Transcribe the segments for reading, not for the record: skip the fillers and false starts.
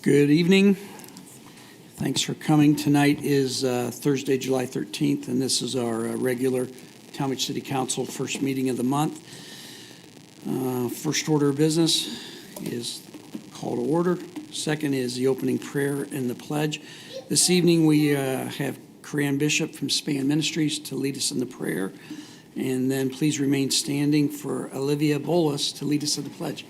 Good evening. Thanks for coming. Tonight is Thursday, July 13th, and this is our regular Talmadge City Council first meeting of the month. First order of business is call to order. Second is the opening prayer and the pledge. This evening we have Corinne Bishop from Span Ministries to lead us in the prayer. And then please remain standing for Olivia Bolas to lead us in the pledge.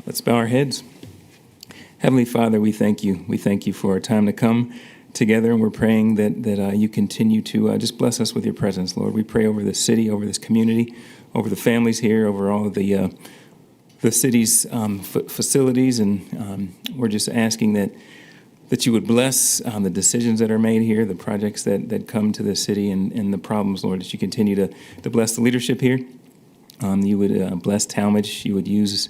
Let's bow our heads. Heavenly Father, we thank you. We thank you for our time to come together, and we're praying that you continue to just bless us with your presence, Lord. We pray over this city, over this community, over the families here, over all of the city's facilities, and we're just asking that you would bless the decisions that are made here, the projects that come to the city, and the problems, Lord, that you continue to bless the leadership here. You would bless Talmadge. You would use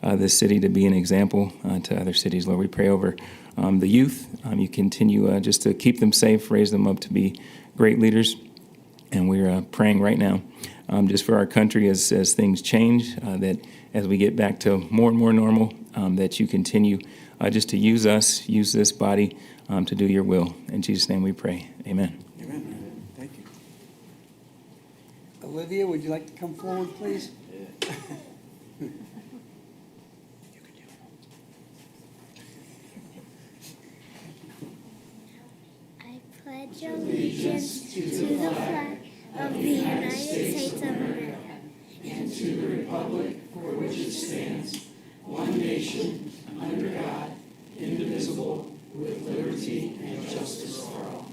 this city to be an example to other cities. Lord, we pray over the youth. You continue just to keep them safe, raise them up to be great leaders. And we're praying right now just for our country as things change, that as we get back to more and more normal, that you continue just to use us, use this body to do your will. In Jesus' name we pray. Amen. Amen. Thank you. Olivia, would you like to come forward, please? Pledge allegiance to the flag of the United States of America And to the republic for which it stands, one nation, under God, indivisible, with liberty and justice for all.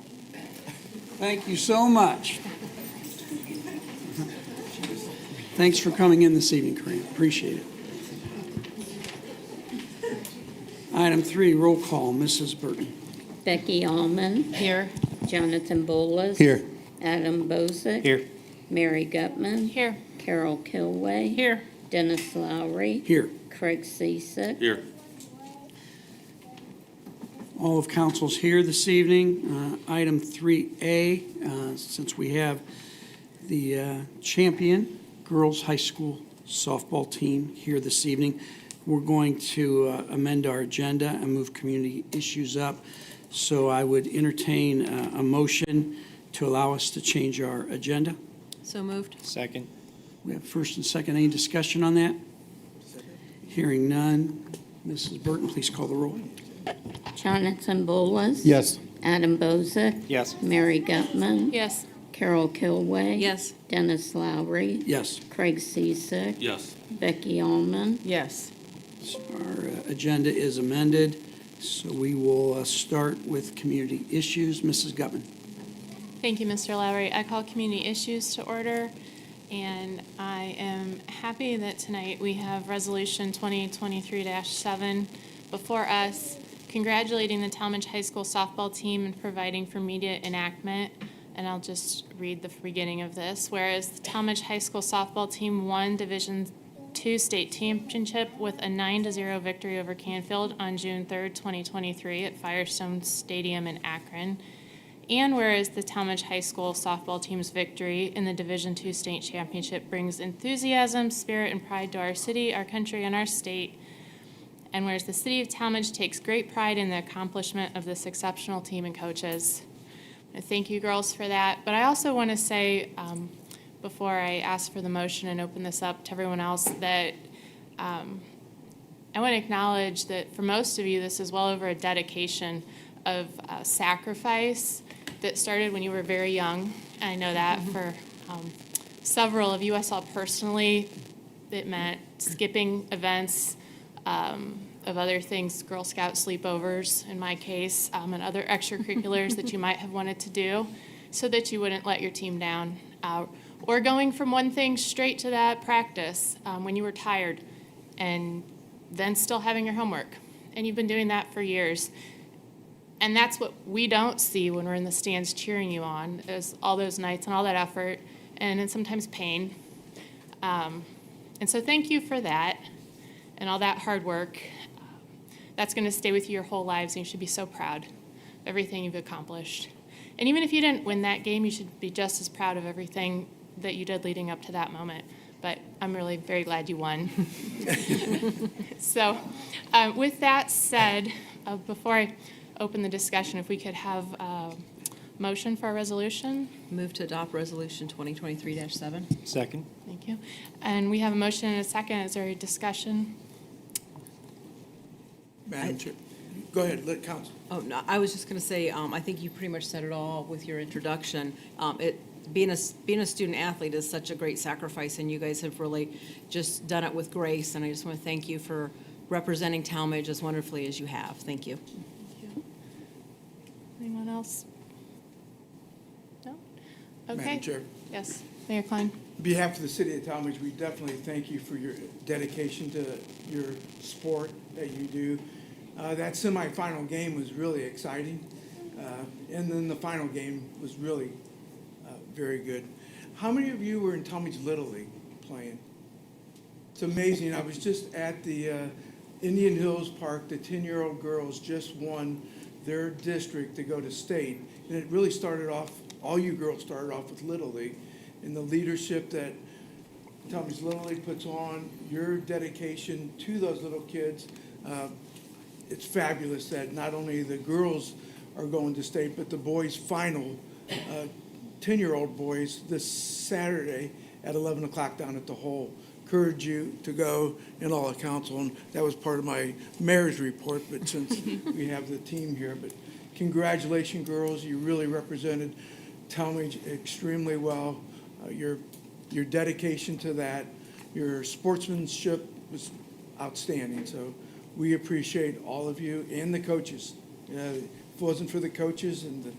Thank you so much. Thanks for coming in this evening, Corinne. Appreciate it. Item 3, roll call. Mrs. Burton. Becky Allman. Here. Jonathan Bolas. Here. Adam Bozick. Here. Mary Gutman. Here. Carol Kilway. Here. Dennis Lowry. Here. Craig Ciesick. Here. All of council's here this evening. Item 3A, since we have the champion girls high school softball team here this evening, we're going to amend our agenda and move community issues up. So I would entertain a motion to allow us to change our agenda. So moved. Second. We have first and second. Any discussion on that? Hearing none. Mrs. Burton, please call the roll. Jonathan Bolas. Yes. Adam Bozick. Yes. Mary Gutman. Yes. Carol Kilway. Yes. Dennis Lowry. Yes. Craig Ciesick. Yes. Becky Allman. Yes. Our agenda is amended, so we will start with community issues. Mrs. Gutman. Thank you, Mr. Lowry. I call community issues to order, and I am happy that tonight we have Resolution 2023-7 before us, congratulating the Talmadge High School softball team and providing for immediate enactment. And I'll just read the beginning of this. Whereas the Talmadge High School softball team won Division II state championship with a 9-0 victory over Canfield on June 3rd, 2023 at Firestone Stadium in Akron. And whereas the Talmadge High School softball team's victory in the Division II state championship brings enthusiasm, spirit, and pride to our city, our country, and our state. And whereas the city of Talmadge takes great pride in the accomplishment of this exceptional team and coaches. Thank you, girls, for that. But I also want to say, before I ask for the motion and open this up to everyone else, that I want to acknowledge that for most of you, this is well over a dedication of sacrifice that started when you were very young. And I know that for several of you, I saw personally, it meant skipping events of other things, Girl Scout sleepovers in my case, and other extracurriculars that you might have wanted to do so that you wouldn't let your team down. Or going from one thing straight to that practice when you were tired and then still having your homework. And you've been doing that for years. And that's what we don't see when we're in the stands cheering you on, is all those nights and all that effort and then sometimes pain. And so thank you for that and all that hard work. That's going to stay with you your whole lives, and you should be so proud of everything you've accomplished. And even if you didn't win that game, you should be just as proud of everything that you did leading up to that moment. But I'm really very glad you won. So with that said, before I open the discussion, if we could have a motion for a resolution. Move to adopt Resolution 2023-7. Second. Thank you. And we have a motion and a second. Is there a discussion? Madam Chair, go ahead, let counsel. Oh, no, I was just going to say, I think you pretty much said it all with your introduction. Being a student athlete is such a great sacrifice, and you guys have really just done it with grace, and I just want to thank you for representing Talmadge as wonderfully as you have. Thank you. Anyone else? No? Okay. Madam Chair, Yes, Mayor Klein. on behalf of the city of Talmadge, we definitely thank you for your dedication to your sport that you do. That semifinal game was really exciting, and then the final game was really very good. How many of you were in Talmadge Little League playing? It's amazing. I was just at the Indian Hills Park. The 10-year-old girls just won their district to go to state, and it really started off, all you girls started off with Little League, and the leadership that Talmadge Little League puts on, your dedication to those little kids. It's fabulous that not only the girls are going to state, but the boys' final, 10-year-old boys, this Saturday at 11 o'clock down at the Hole. Encourage you to go and all the council, and that was part of my mayor's report, but since we have the team here. But congratulations, girls. You really represented Talmadge extremely well. Your dedication to that, your sportsmanship was outstanding. So we appreciate all of you and the coaches. If it wasn't for the coaches and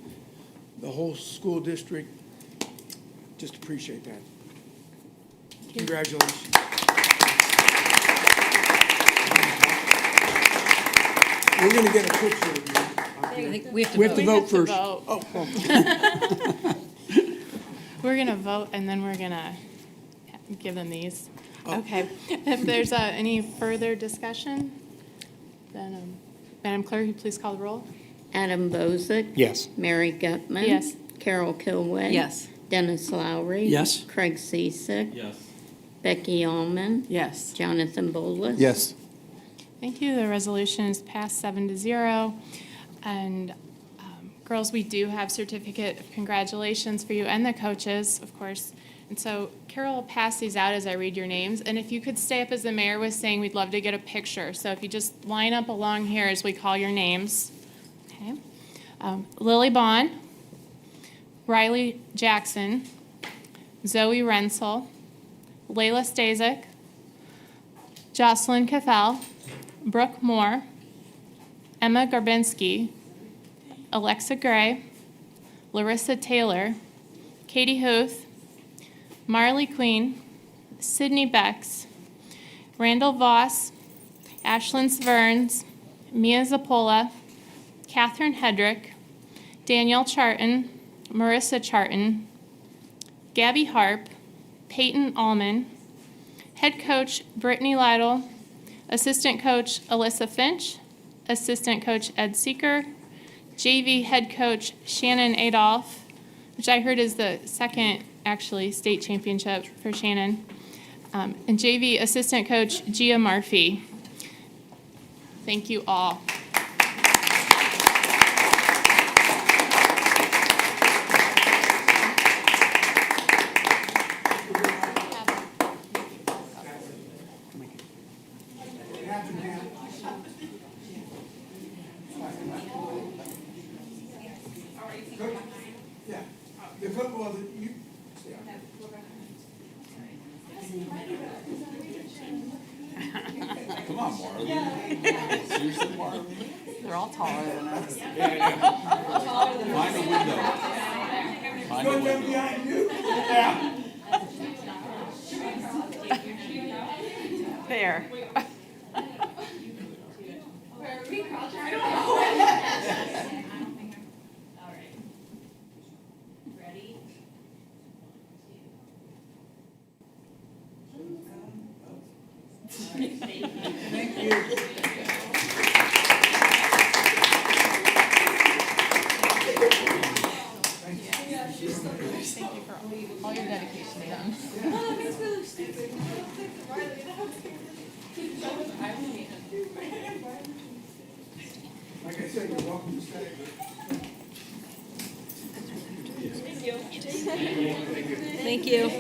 the whole school district, just appreciate that. Congratulations. We're going to get a picture of you. I think we have to We have to vote. vote first. Oh. We're going to vote, and then we're going to give them these. Okay. If there's any further discussion, then Madam Clerk, you please call the roll. Adam Bozick. Yes. Mary Gutman. Yes. Carol Kilway. Yes. Dennis Lowry. Yes. Craig Ciesick. Yes. Becky Allman. Yes. Jonathan Bolus. Yes. Thank you. The resolution is passed 7-0. And girls, we do have certificate of congratulations for you and the coaches, of course. And so Carol will pass these out as I read your names. And if you could stay up, as the mayor was saying, we'd love to get a picture. So if you just line up along here as we call your names. Okay. Lily Bond, Riley Jackson, Zoe Rensel, Layla Stasic, Jocelyn Cathell, Brooke Moore, Emma Garbinski, Alexa Gray, Larissa Taylor, Katie Huth, Marley Queen, Sydney Becks, Randall Voss, Ashlyn Sverns, Mia Zapola, Catherine Hedrick, Danielle Charton, Marissa Charton, Gabby Harp, Peyton Allman, head coach Brittany Lytle, assistant coach Alyssa Finch, assistant coach Ed Seeker, JV head coach Shannon Adolph, which I heard is the second, actually, state championship for Shannon, and JV assistant coach Gia Murphy. Thank you all. Yeah. The cook, well, you, stay on. Come on, Marley. Seriously, Marley? They're all taller than us. Find a window. Find a Put them window. behind you? Yeah. There. Thank you for all your dedication, Adam. said you're welcome to stay. Thank you.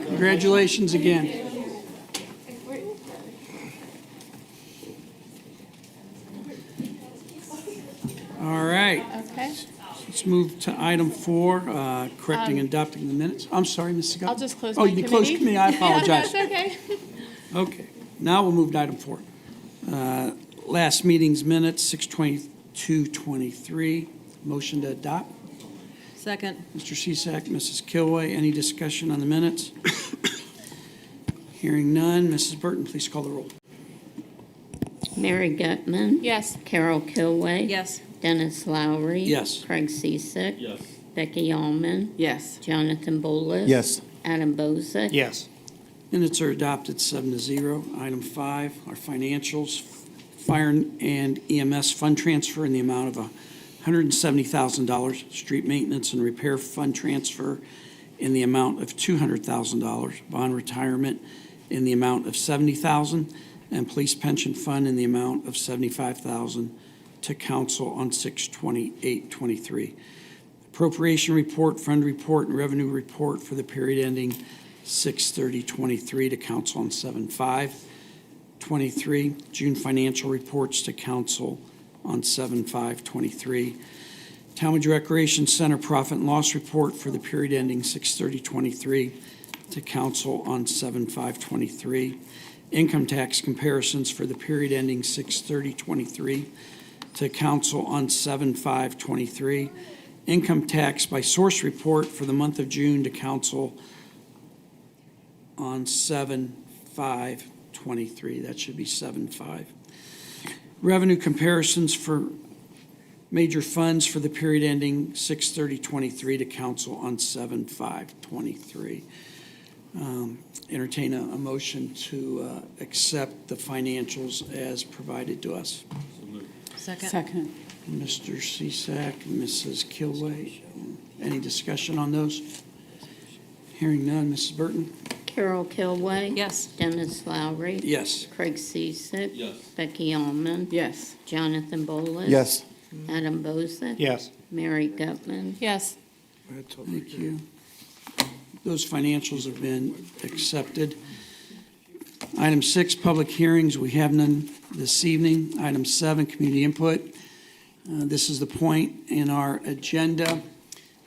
Congratulations again. All right, Okay. let's move to item 4, correcting and adopting the minutes. I'm sorry, Mrs. Scott. I'll just close Oh, my you committee. closed committee, I apologize. Yeah, that's okay. Okay, now we'll move to item 4. Last meeting's minutes, 6/22/23. Motion to adopt. Second. Mr. Cisak, Mrs. Kilway, any discussion on the minutes? Hearing none, Mrs. Burton, please call the roll. Mary Gutman. Yes. Carol Kilway. Yes. Dennis Lowry. Yes. Craig Ciesick. Yes. Becky Allman. Yes. Jonathan Bolus. Yes. Adam Bozick. Yes. Minutes are adopted 7-0. Item 5, our financials, fire and EMS fund transfer in the amount of $170,000, street maintenance and repair fund transfer in the amount of $200,000, bond retirement in the amount of $70,000, and police pension fund in the amount of $75,000 to council on 6/28/23. Appropriation report, fund report, and revenue report for the period ending 6/30/23 to council on 7/5/23. June financial reports to council on 7/5/23. Talmadge Recreation Center profit and loss report for the period ending 6/30/23 to council on 7/5/23. Income tax comparisons for the period ending 6/30/23 to council on 7/5/23. Income tax by source report for the month of June to council on 7/5/23. That should be 7/5. Revenue comparisons for major funds for the period ending 6/30/23 to council on 7/5/23. Entertain a motion to accept the financials as provided to us. Second. Mr. Cisak, Mrs. Kilway, any discussion on those? Hearing none, Mrs. Burton? Carol Kilway. Yes. Dennis Lowry. Yes. Craig Ciesick. Yes. Becky Allman. Yes. Jonathan Bolus. Yes. Adam Bozick. Yes. Mary Gutman. Yes. Thank you. Those financials have been accepted. Item 6, public hearings. We have none this evening. Item 7, community input. This is the point in our agenda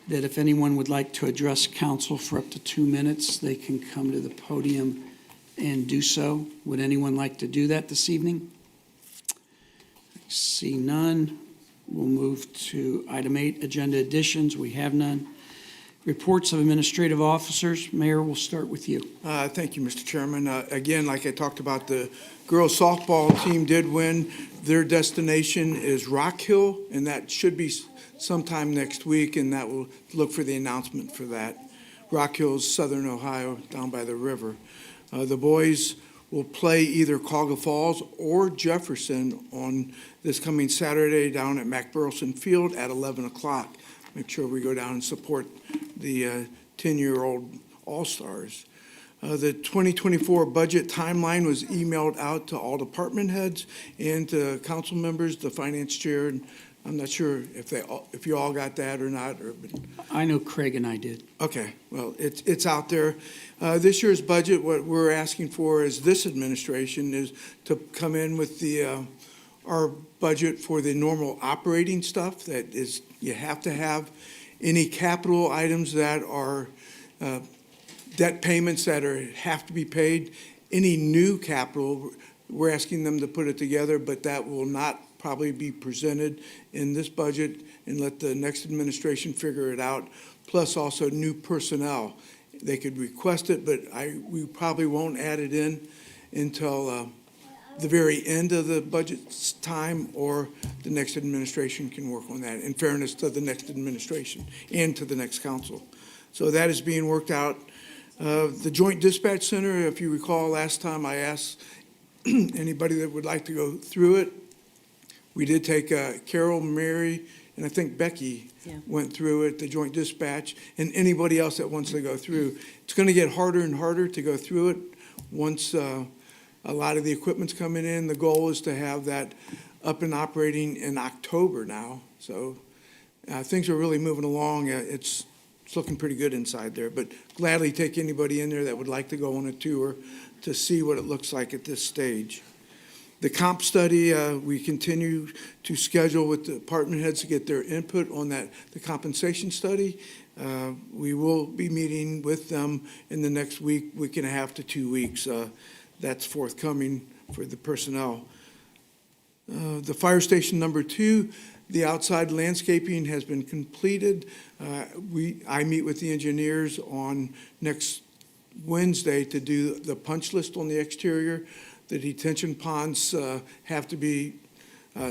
that if anyone would like to address council for up to 2 minutes, they can come to the podium and do so. Would anyone like to do that this evening? See none. We'll move to item 8, agenda additions. We have none. Reports of administrative officers. Mayor, we'll start with you. Thank you, Mr. Chairman. Again, like I talked about, the girls softball team did win. Their destination is Rock Hill, and that should be sometime next week, and that will look for the announcement for that. Rock Hill is southern Ohio, down by the river. The boys will play either Cauga Falls or Jefferson on this coming Saturday down at Mac Burleson Field at 11 o'clock. Make sure we go down and support the 10-year-old All-Stars. The 2024 budget timeline was emailed out to all department heads and to council members, the finance chair, and I'm not sure if you all got that or not. I know Craig and I did. Okay, well, it's out there. This year's budget, what we're asking for is this administration is to come in with our budget for the normal operating stuff that is, you have to have any capital items that are debt payments that have to be paid. Any new capital, we're asking them to put it together, but that will not probably be presented in this budget and let the next administration figure it out. Plus also new personnel. They could request it, but we probably won't add it in until the very end of the budget time, or the next administration can work on that, in fairness to the next administration and to the next council. So that is being worked out. The Joint Dispatch Center, if you recall, last time I asked anybody that would like to go through it. We did take Carol, Mary, and I think Becky went through it, the Joint Dispatch, and anybody else that wants to go through. It's going to get harder and harder to go through it once a lot of the equipment's coming in. The goal is to have that up and operating in October now. So things are really moving along. It's looking pretty good inside there, but gladly take anybody in there that would like to go on a tour to see what it looks like at this stage. The comp study, we continue to schedule with the department heads to get their input on that, the compensation study. We will be meeting with them in the next week and a half to 2 weeks. That's forthcoming for the personnel. The fire station number 2, the outside landscaping has been completed. I meet with the engineers on next Wednesday to do the punch list on the exterior. The detention ponds have to be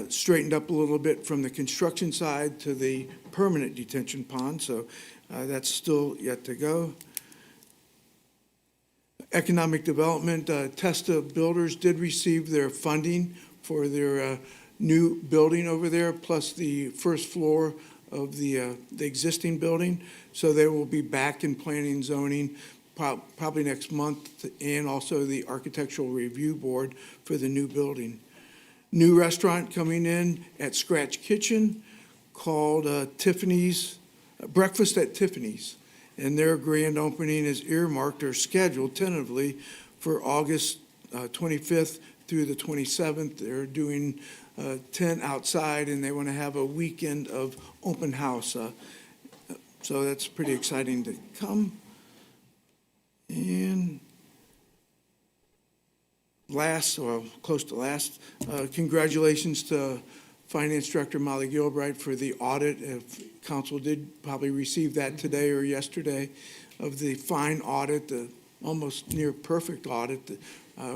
straightened up a little bit from the construction side to the permanent detention pond, so that's still yet to go. Economic development, Testa Builders did receive their funding for their new building over there, plus the first floor of the existing building. So they will be back in planning and zoning probably next month, and also the Architectural Review Board for the new building. New restaurant coming in at Scratch Kitchen called Tiffany's, Breakfast at Tiffany's. And their grand opening is earmarked or scheduled tentatively for August 25th through the 27th. They're doing 10 outside, and they want to have a weekend of open house. So that's pretty exciting to come. And last, or close to last, congratulations to Finance Director Molly Gilbright for the audit. If council did probably receive that today or yesterday, of the fine audit, the almost near perfect audit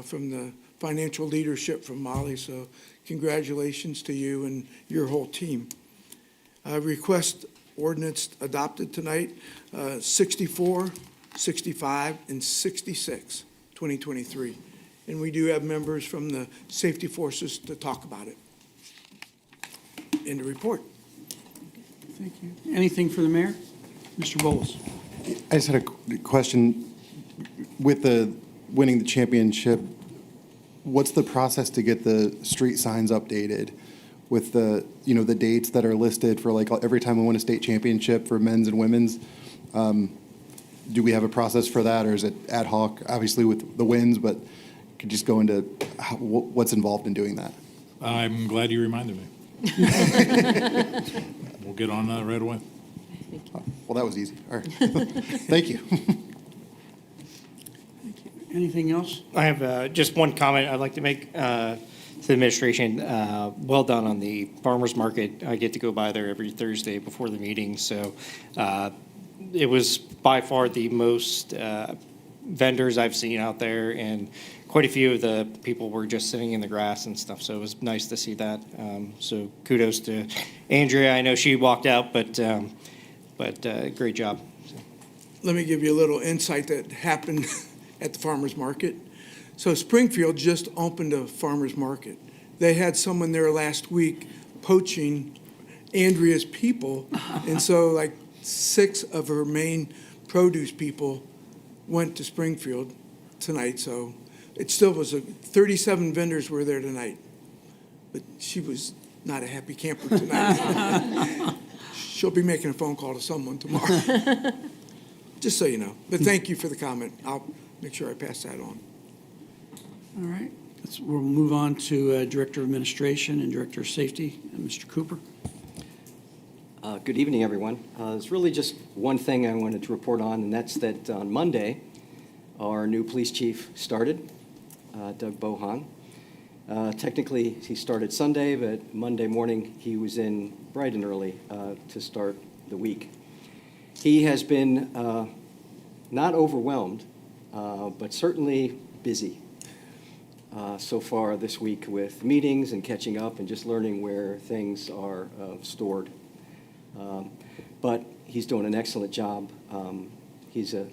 from the financial leadership from Molly. So congratulations to you and your whole team. Request ordinance adopted tonight, 64, 65, and 66, 2023. And we do have members from the safety forces to talk about it. End of report. Thank you. Anything for the mayor? Mr. Bowles? I just had a question. With the winning the championship, what's the process to get the street signs updated with the, the dates that are listed for like every time we win a state championship for men's and women's? Do we have a process for that, or is it ad hoc, obviously with the wins, but could you just go into what's involved in doing that? I'm glad you reminded me. We'll get on that right away. Well, that was easy. All right. Thank you. Anything else? I have just one comment I'd like to make to the administration. Well done on the farmers market. I get to go by there every Thursday before the meeting, so it was by far the most vendors I've seen out there, and quite a few of the people were just sitting in the grass and stuff, so it was nice to see that. So kudos to Andrea. I know she walked out, but great job. Let me give you a little insight that happened at the farmer's market. So Springfield just opened a farmer's market. They had someone there last week poaching Andrea's people, and so like 6 of her main produce people went to Springfield tonight. So it still was 37 vendors were there tonight, but she was not a happy camper tonight. She'll be making a phone call to someone tomorrow, just so you know. But thank you for the comment. I'll make sure I pass that on. All right. We'll move on to Director of Administration and Director of Safety, Mr. Cooper. Good evening, everyone. There's really just one thing I wanted to report on, and that's that on Monday, our new police chief started, Doug Bohan. Technically, he started Sunday, but Monday morning he was in bright and early to start the week. He has been not overwhelmed, but certainly busy so far this week with meetings and catching up and just learning where things are stored. But he's doing an excellent job. He's an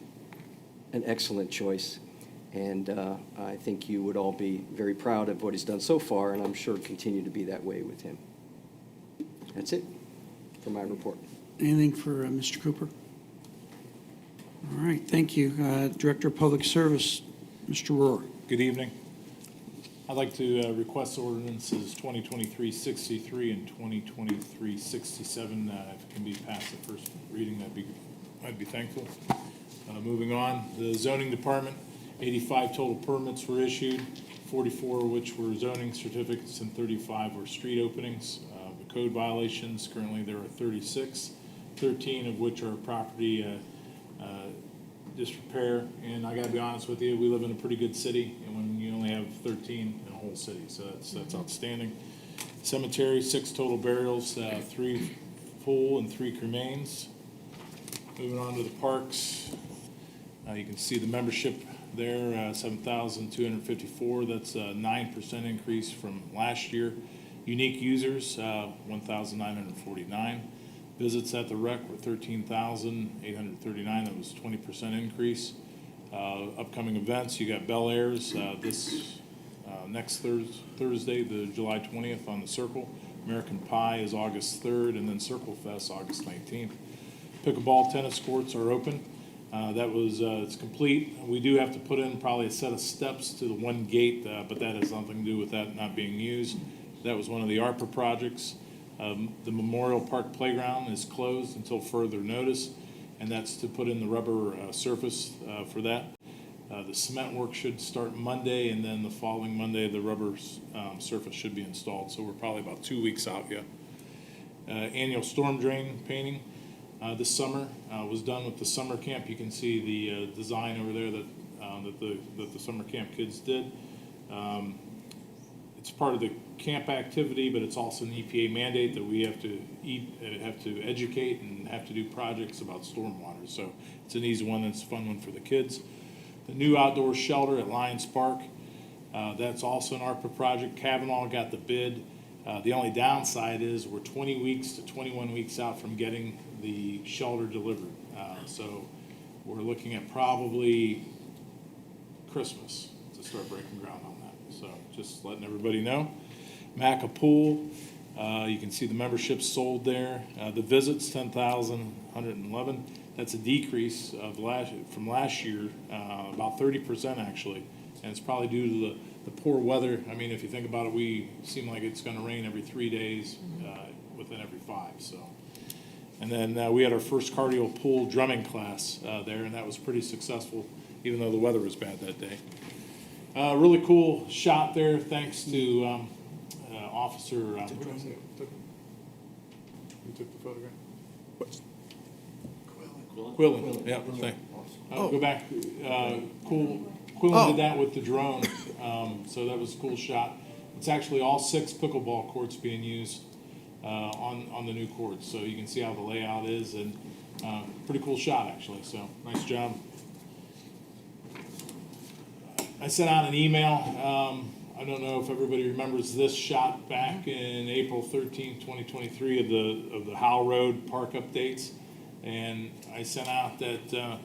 excellent choice, and I think you would all be very proud of what he's done so far, and I'm sure continue to be that way with him. That's it for my report. Anything for Mr. Cooper? All right, thank you. Director of Public Service, Mr. Rohr. Good evening. I'd like to request ordinances 2023-63 and 2023-67. If it can be passed the first reading, I'd be thankful. Moving on, the zoning department, 85 total permits were issued, 44 of which were zoning certificates and 35 were street openings. The code violations, currently there are 36, 13 of which are property disrepair. And I gotta be honest with you, we live in a pretty good city, and when you only have 13 in a whole city, so that's outstanding. Cemetery, 6 total burials, 3 full and 3 cremains. Moving on to the parks, you can see the membership there, 7,254. That's a 9% increase from last year. Unique users, 1,949. Visits at the rec were 13,839. That was a 20% increase. Upcoming events, you got Bel Airs this next Thursday, the July 20th on the Circle. American Pie is August 3rd, and then Circle Fest August 19th. Pickleball tennis courts are open. It's complete. We do have to put in probably a set of steps to the one gate, but that has nothing to do with that not being used. That was one of the ARPA projects. The Memorial Park Playground is closed until further notice, and that's to put in the rubber surface for that. The cement work should start Monday, and then the following Monday, the rubber surface should be installed. So we're probably about 2 weeks out yet. Annual storm drain painting this summer was done with the summer camp. You can see the design over there that the summer camp kids did. It's part of the camp activity, but it's also an EPA mandate that we have to educate and have to do projects about stormwater. So it's an easy one. It's a fun one for the kids. The new outdoor shelter at Lions Park, that's also an ARPA project. Kavanaugh got the bid. The only downside is we're 20 weeks to 21 weeks out from getting the shelter delivered. So we're looking at probably Christmas to start breaking ground on that. So just letting everybody know. Maca Pool, you can see the memberships sold there. The visits, 10,111. That's a decrease from last year, about 30% actually. And it's probably due to the poor weather. I mean, if you think about it, we seem like it's going to rain every 3 days within every 5. So, and then we had our first cardio pool drumming class there, and that was pretty successful, even though the weather was bad that day. Really cool shot there, thanks to Officer. Who took the photograph? Quillen. Yeah. Go back. Quillen did that with the drone, so that was a cool shot. It's actually all 6 pickleball courts being used on the new courts, so you can see how the layout is, and pretty cool shot actually. So nice job. I sent out an email. I don't know if everybody remembers this shot back in April 13th, 2023 of the Howell Road Park updates. And I sent out that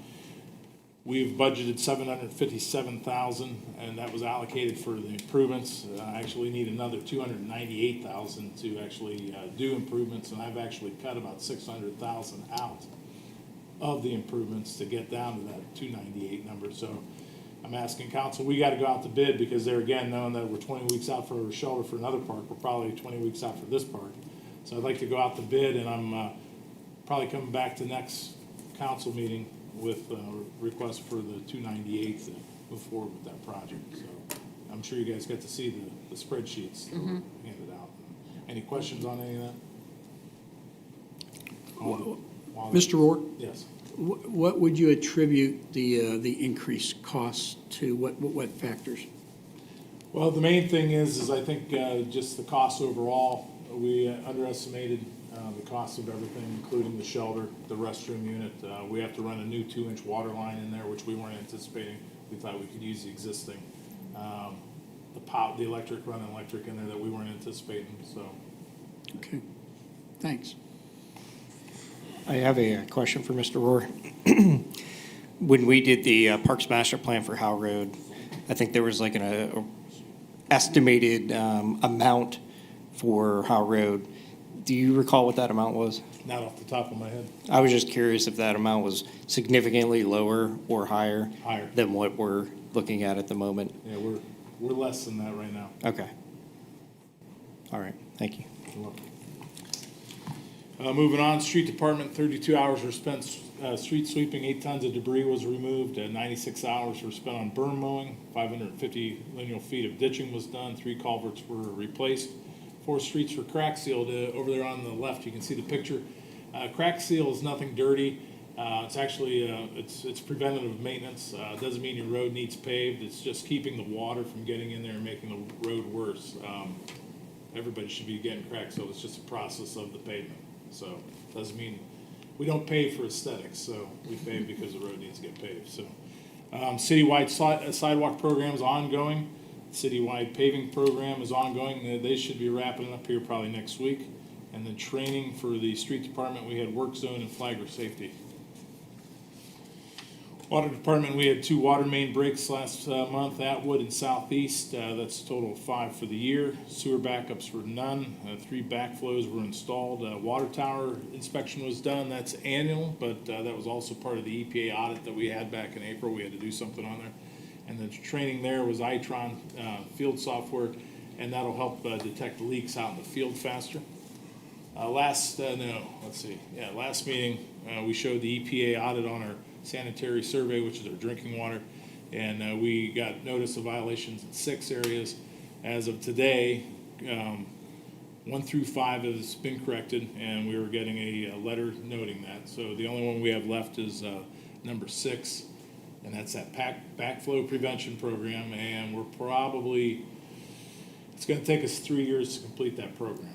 we've budgeted $757,000, and that was allocated for the improvements. I actually need another $298,000 to actually do improvements, and I've actually cut about $600,000 out of the improvements to get down to that 298 number. So I'm asking council, we got to go out to bid, because there again, knowing that we're 20 weeks out for a shelter for another park, we're probably 20 weeks out for this park. So I'd like to go out to bid, and I'm probably coming back to next council meeting with a request for the 298 to move forward with that project. So I'm sure you guys got to see the spreadsheets that were handed out. Any questions on any of that? Mr. Rourke? Yes. What would you attribute the increased cost to? What factors? Well, the main thing is I think just the cost overall. We underestimated the cost of everything, including the shelter, the restroom unit. We have to run a new 2-inch water line in there, which we weren't anticipating. We thought we could use the existing. The electric, running electric in there that we weren't anticipating. So. Okay. Thanks. I have a question for Mr. Rohr. When we did the Parks Master Plan for Howell Road, I think there was like an estimated amount for Howell Road. Do you recall what that amount was? Not off the top of my head. I was just curious if that amount was significantly lower or higher Higher. than what we're looking at the moment. Yeah, we're less than that right now. Okay. All right, thank you. You're welcome. Moving on, street department, 32 hours were spent street sweeping, 8 tons of debris was removed, 96 hours were spent on berm mowing, 550 lineal feet of ditching was done, 3 culverts were replaced, 4 streets were crack sealed. Over there on the left, you can see the picture. Crack seal is nothing dirty. It's actually, it's preventative maintenance. It doesn't mean your road needs paved. It's just keeping the water from getting in there and making the road worse. Everybody should be getting crack seal. It's just a process of the pavement. So doesn't mean, we don't pave for aesthetics, so we pave because the road needs to get paved. So citywide sidewalk program is ongoing. Citywide paving program is ongoing. They should be wrapping up here probably next week. And then training for the street department, we had work zone and flagger safety. Water department, we had 2 water main breaks last month, Atwood and Southeast. That's a total of 5 for the year. Sewer backups were none. 3 backflows were installed. Water tower inspection was done. That's annual, but that was also part of the EPA audit that we had back in April. We had to do something on there. And the training there was Itron field software, and that'll help detect leaks out in the field faster. Last meeting, we showed the EPA audit on our sanitary survey, which is our drinking water, and we got notice of violations in 6 areas. As of today, 1 through 5 has been corrected, and we were getting a letter noting that. So the only one we have left is number 6, and that's that backflow prevention program, and it's going to take us 3 years to complete that program.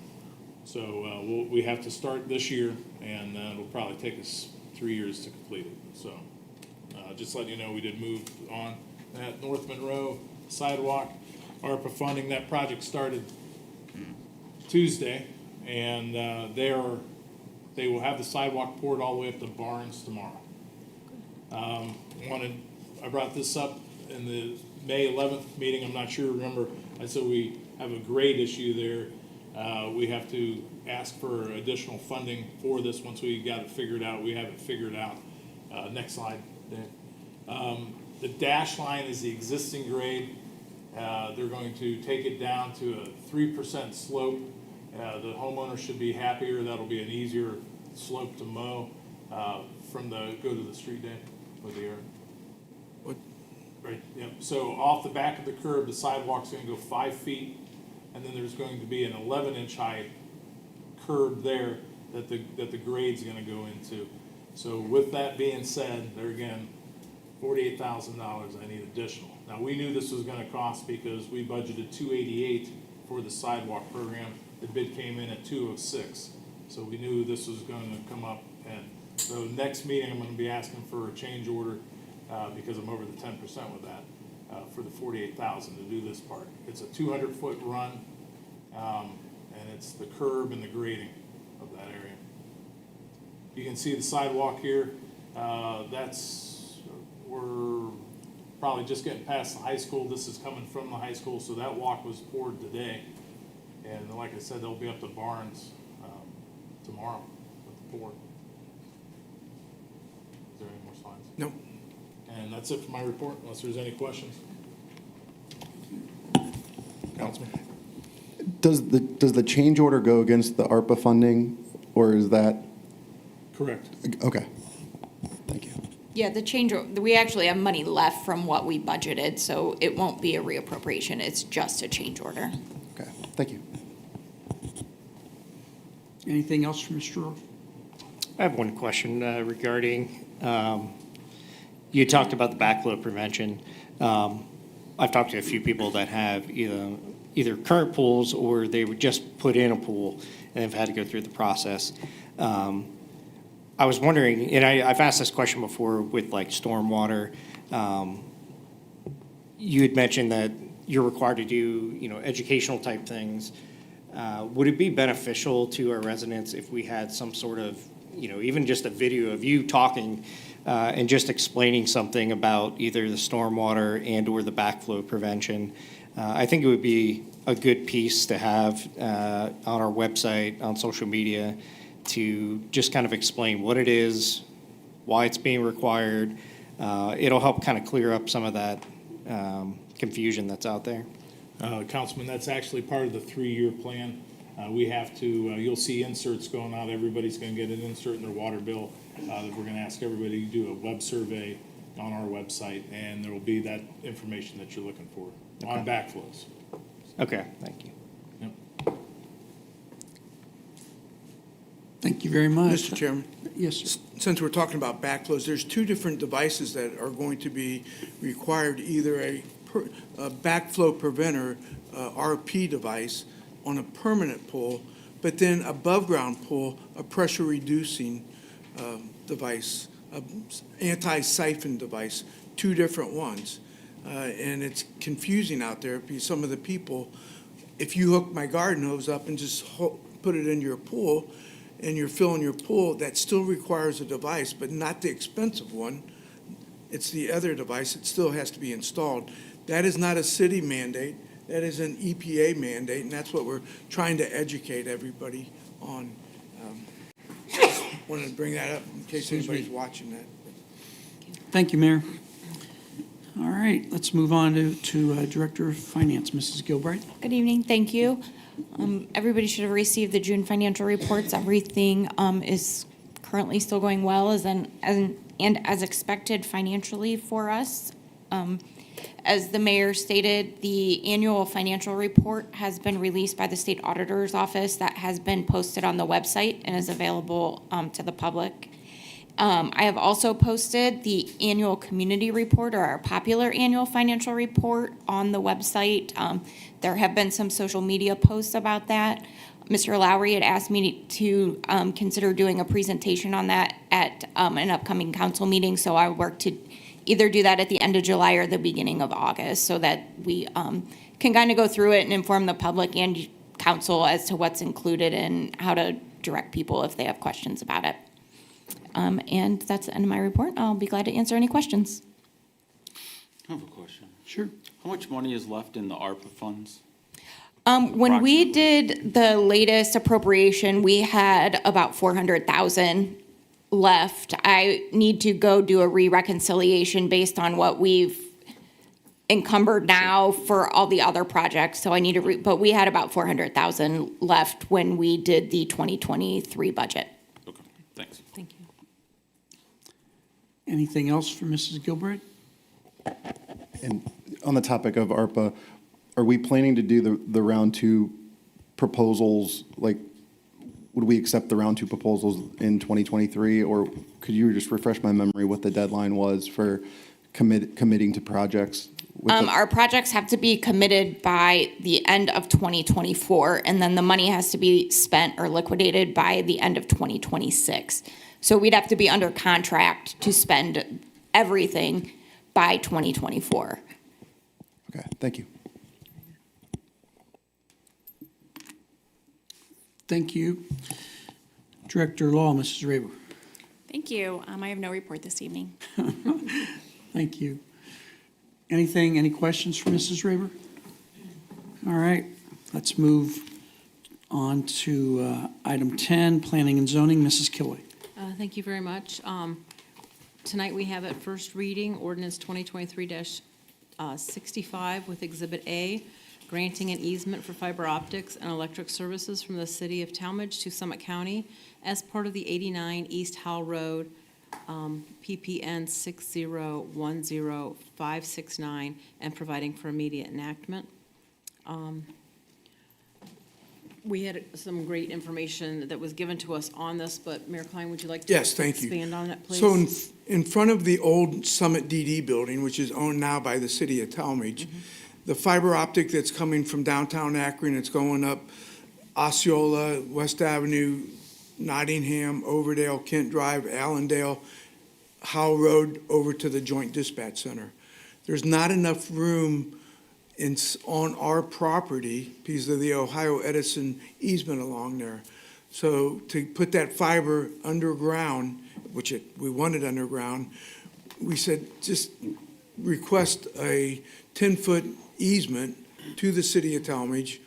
So we have to start this year, and it'll probably take us 3 years to complete it. So just letting you know, we did move on. At North Monroe sidewalk, ARPA funding, that project started Tuesday, and they will have the sidewalk poured all the way up to Barnes tomorrow. I brought this up in the May 11th meeting. I'm not sure, remember, I said we have a grade issue there. We have to ask for additional funding for this once we got it figured out. We have it figured out. Next slide, Dan. The dash line is the existing grade. They're going to take it down to a 3% slope. The homeowner should be happier. That'll be an easier slope to mow go to the street, Dan, with the air. What? Right, yep. So off the back of the curb, the sidewalk's going to go 5 feet, and then there's going to be an 11-inch high curb there that the grade's going to go into. So with that being said, there again, $48,000 I need additional. Now, we knew this was going to cost because we budgeted $288 for the sidewalk program. The bid came in at $206. So we knew this was going to come up. And so next meeting, I'm going to be asking for a change order because I'm over the 10% with that for the $48,000 to do this part. It's a 200-foot run, and it's the curb and the grading of that area. You can see the sidewalk here. We're probably just getting past the high school. This is coming from the high school, so that walk was poured today. And like I said, they'll be up to Barnes tomorrow with the pour. Is there any more slides? No. And that's it for my report, unless there's any questions. Councilman? Does the change order go against the ARPA funding, or is that? Correct. Okay. Thank you. Yeah, we actually have money left from what we budgeted, so it won't be a reappropriation. It's just a change order. Okay. Thank you. Anything else from Mr. Rowe? I have one question regarding, you talked about the backflow prevention. I've talked to a few people that have either current pools or they would just put in a pool and have had to go through the process. I was wondering, and I've asked this question before with like stormwater. You had mentioned that you're required to do, educational type things. Would it be beneficial to our residents if we had some sort of, even just a video of you talking and just explaining something about either the stormwater and or the backflow prevention? I think it would be a good piece to have on our website, on social media, to just kind of explain what it is, why it's being required. It'll help kind of clear up some of that confusion that's out there? Councilman, that's actually part of the 3-year plan. We have to, you'll see inserts going out. Everybody's going to get an insert in their water bill. That we're going to ask everybody to do a web survey on our website, and there will be that information that you're looking for on backflows. Okay, thank you. Yep. Thank you very much. Mr. Chairman, Yes, sir. since we're talking about backflows, there's 2 different devices that are going to be required, either a backflow preventer, RP device on a permanent pool, but then above ground pool, a pressure reducing device, anti-siphon device, 2 different ones. And it's confusing out there because some of the people, if you hook my garden hose up and just put it in your pool and you're filling your pool, that still requires a device, but not the expensive one. It's the other device. It still has to be installed. That is not a city mandate. That is an EPA mandate, and that's what we're trying to educate everybody on. Wanted to bring that up in case anybody's watching that. Thank you, Mayor. All right, let's move on to Director of Finance, Mrs. Gilbright. Good evening, thank you. Everybody should have received the June financial reports. Everything is currently still going well and as expected financially for us. As the mayor stated, the annual financial report has been released by the state auditor's office. That has been posted on the website and is available to the public. I have also posted the annual community report, or our popular annual financial report, on the website. There have been some social media posts about that. Mr. Lowry had asked me to consider doing a presentation on that at an upcoming council meeting, so I work to either do that at the end of July or the beginning of August, so that we can kind of go through it and inform the public and council as to what's included and how to direct people if they have questions about it. And that's the end of my report. I'll be glad to answer any questions. I have a question. Sure. How much money is left in the ARPA funds? When we did the latest appropriation, we had about 400,000 left. I need to go do a re-reconciliation based on what we've encumbered now for all the other projects. So I need to, but we had about 400,000 left when we did the 2023 budget. Okay, thanks. Thank you. Anything else for Mrs. Gilbright? And on the topic of ARPA, are we planning to do the round 2 proposals? Like, would we accept the round 2 proposals in 2023? Or could you just refresh my memory what the deadline was for committing to projects? Our projects have to be committed by the end of 2024, and then the money has to be spent or liquidated by the end of 2026. So we'd have to be under contract to spend everything by 2024. Okay, thank you. Thank you. Director Law, Mrs. Raber. Thank you. I have no report this evening. Thank you. Any questions for Mrs. Raber? All right, let's move on to item 10, Planning and Zoning, Mrs. Kilway. Thank you very much. Tonight we have at first reading ordinance 2023-65 with Exhibit A, granting an easement for fiber optics and electric services from the city of Talmadge to Summit County as part of the 89 East Howell Road, PPN 6010569, and providing for immediate enactment. We had some great information that was given to us on this, but Mayor Klein, would you like to Yes, thank you. expand on it, please? So in front of the old Summit DD building, which is owned now by the city of Talmadge, the fiber optic that's coming from downtown Akron, it's going up Osceola, West Avenue, Nottingham, Overdale, Kent Drive, Allendale, Howell Road, over to the Joint Dispatch Center. There's not enough room on our property because of the Ohio Edison easement along there. So to put that fiber underground, which we wanted underground, we said just request a 10-foot easement to the city of Talmadge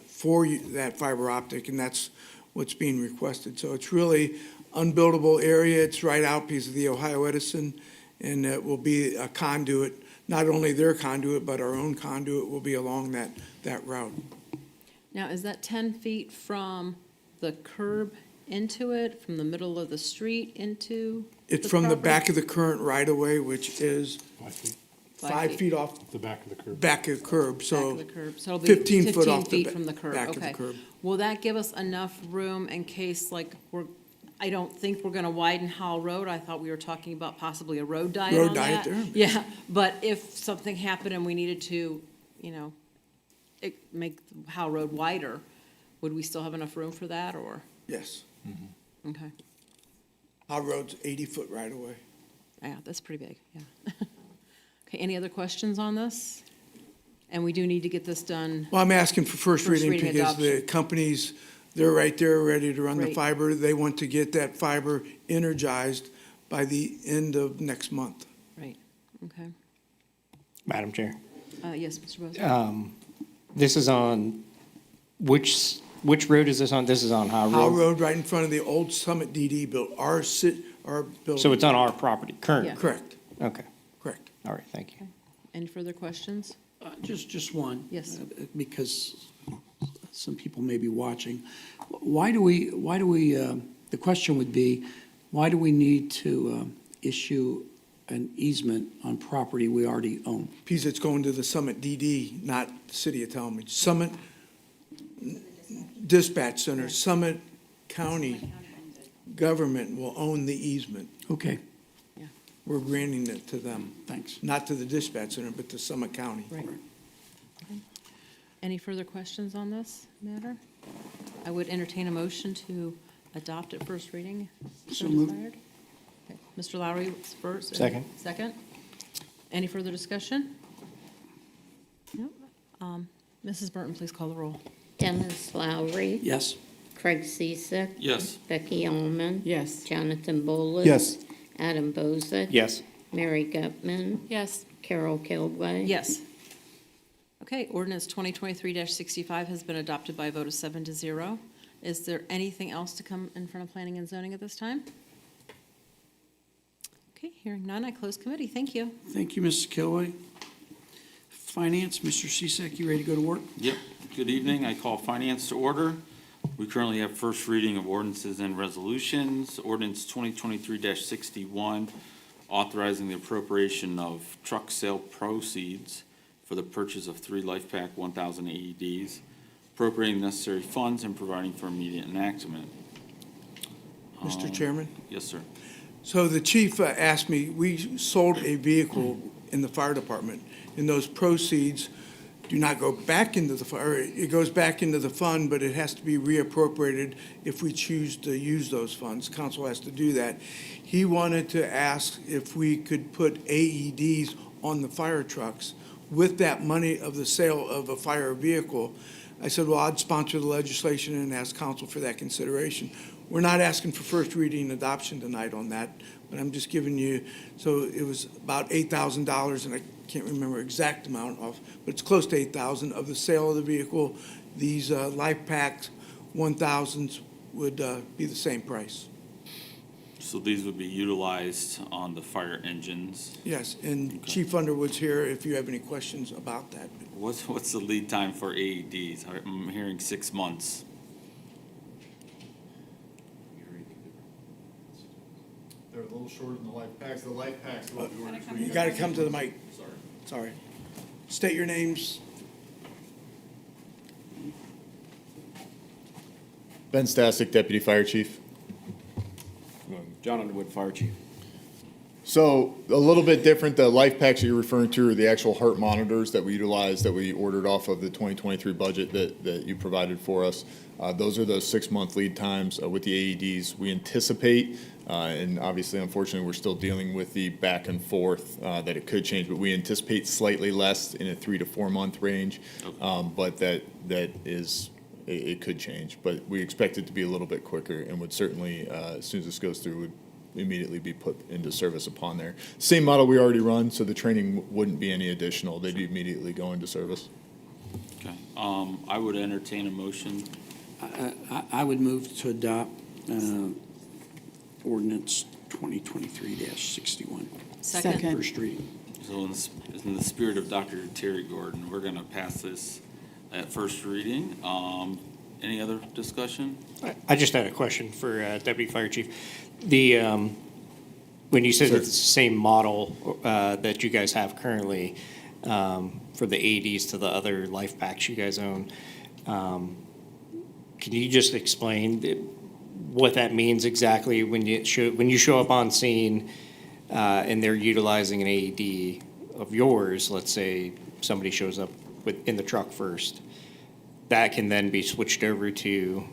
for that fiber optic, and that's what's being requested. So it's really unbuildable area. It's right out because of the Ohio Edison, and it will be a conduit not only their conduit, but our own conduit will be along that route. Now, is that 10 feet from the curb into it, from the middle of the street into? It's from the property? back of the current right-of-way, which is 5 feet, 5 feet off the back of the curb. back of the curb, Back so of the curb, so it'll be 15 foot 15 off the feet from the curb, back of the okay. curb. Will that give us enough room in case, like, I don't think we're gonna widen Howell Road. I thought we were talking about possibly a road diet Road on diet that. there. Yeah, but if something happened and we needed to, make Howell Road wider, would we still have enough room for that, or? Yes. Okay, Our road's 80-foot right-of-way. yeah, that's pretty big, yeah. Okay, any other questions on this? And we do need to get this done. Well, I'm asking for first First reading reading because the adoption. companies, they're right there, ready to run the Right. fiber. They want to get that fiber energized by the end of next month. Right, okay. Madam Chair. Yes, Mr. Bose? This is on, which road is this on? This is on Howe Howe Road? Road, right in front of the old Summit DD built, our building. So it's on our property, current? Yeah. Correct, Okay, correct. all right, thank you. Any further questions? Just one. Yes. Because some people may be watching. Why do we, the question would be, why do we need to issue an easement on property we already own? Because it's going to the Summit DD, not the City of Talmadge. Summit Dispatch Center, Summit County government will own the easement. Okay, We're granting it to them, thanks. not to the dispatch center, but to Summit County. Right. Any further questions on this matter? I would entertain a motion to adopt at first reading. So moved. desired. Okay, Mr. Lowry first. Second. Second. Any further discussion? No. Mrs. Burton, please call the roll. Dennis Lowry. Yes? Craig Ciesick. Yes. Becky Allman. Yes. Jonathan Bolus. Yes. Adam Bozick. Yes. Mary Gutman. Yes. Carol Kilway. Yes. Okay, ordinance 2023-65 has been adopted by a vote of 7-0. Is there anything else to come in front of planning and zoning at this time? Okay, hearing none, I close committee. Thank you. Thank you, Mrs. Kilway. Finance, Mr. Cisak, you ready to go to work? Yep. Good evening. I call finance to order. We currently have first reading of ordinances and resolutions. Ordinance 2023-61, authorizing the appropriation of truck sale proceeds for the purchase of 3 LifePak 1000 AEDs, appropriating necessary funds and providing for immediate enactment. Mr. Chairman? Yes, sir. So the chief asked me, we sold a vehicle in the fire department, and those proceeds do not go back into the fire, it goes back into the fund, but it has to be reappropriated if we choose to use those funds. Council has to do that. He wanted to ask if we could put AEDs on the fire trucks with that money of the sale of a fire vehicle. I said, well, I'd sponsor the legislation and ask council for that consideration. We're not asking for first reading and adoption tonight on that, but I'm just giving you, so it was about $8,000, and I can't remember exact amount of, but it's close to 8,000 of the sale of the vehicle. These LifePaks 1000s would be the same price. So these would be utilized on the fire engines. Yes, and Chief Underwood's here if you have any questions about that. What's the lead time for AEDs? I'm hearing 6 months. They're a little shorter than the LifePaks. The LifePaks, what we ordered. You got to come to the mic. Sorry. State your names. Ben Stasic, Deputy Fire Chief. John Underwood, Fire Chief. So a little bit different, the LifePaks that you're referring to are the actual heart monitors that we utilize, that we ordered off of the 2023 budget that you provided for us. Those are the 6-month lead times with the AEDs. We anticipate, and obviously, unfortunately, we're still dealing with the back and forth that it could change, but we anticipate slightly less in a 3 to 4 month range. But that is, it could change. But we expect it to be a little bit quicker, and would certainly, as soon as this goes through, would immediately be put into service upon there. Same model we already run, so the training wouldn't be any additional. They'd immediately go into service. Okay. I would entertain a motion. I would move to adopt ordinance 2023-61. Second. First reading. So in the spirit of Dr. Terry Gordon, we're going to pass this at first reading. Any other discussion? I just had a question for Deputy Fire Chief. The, when you said it's the same model that you guys have currently for the AEDs to the other life packs you guys own, can you just explain what that means exactly when you show up on scene and they're utilizing an AED of yours? Let's say somebody shows up in the truck first, that can then be switched over to.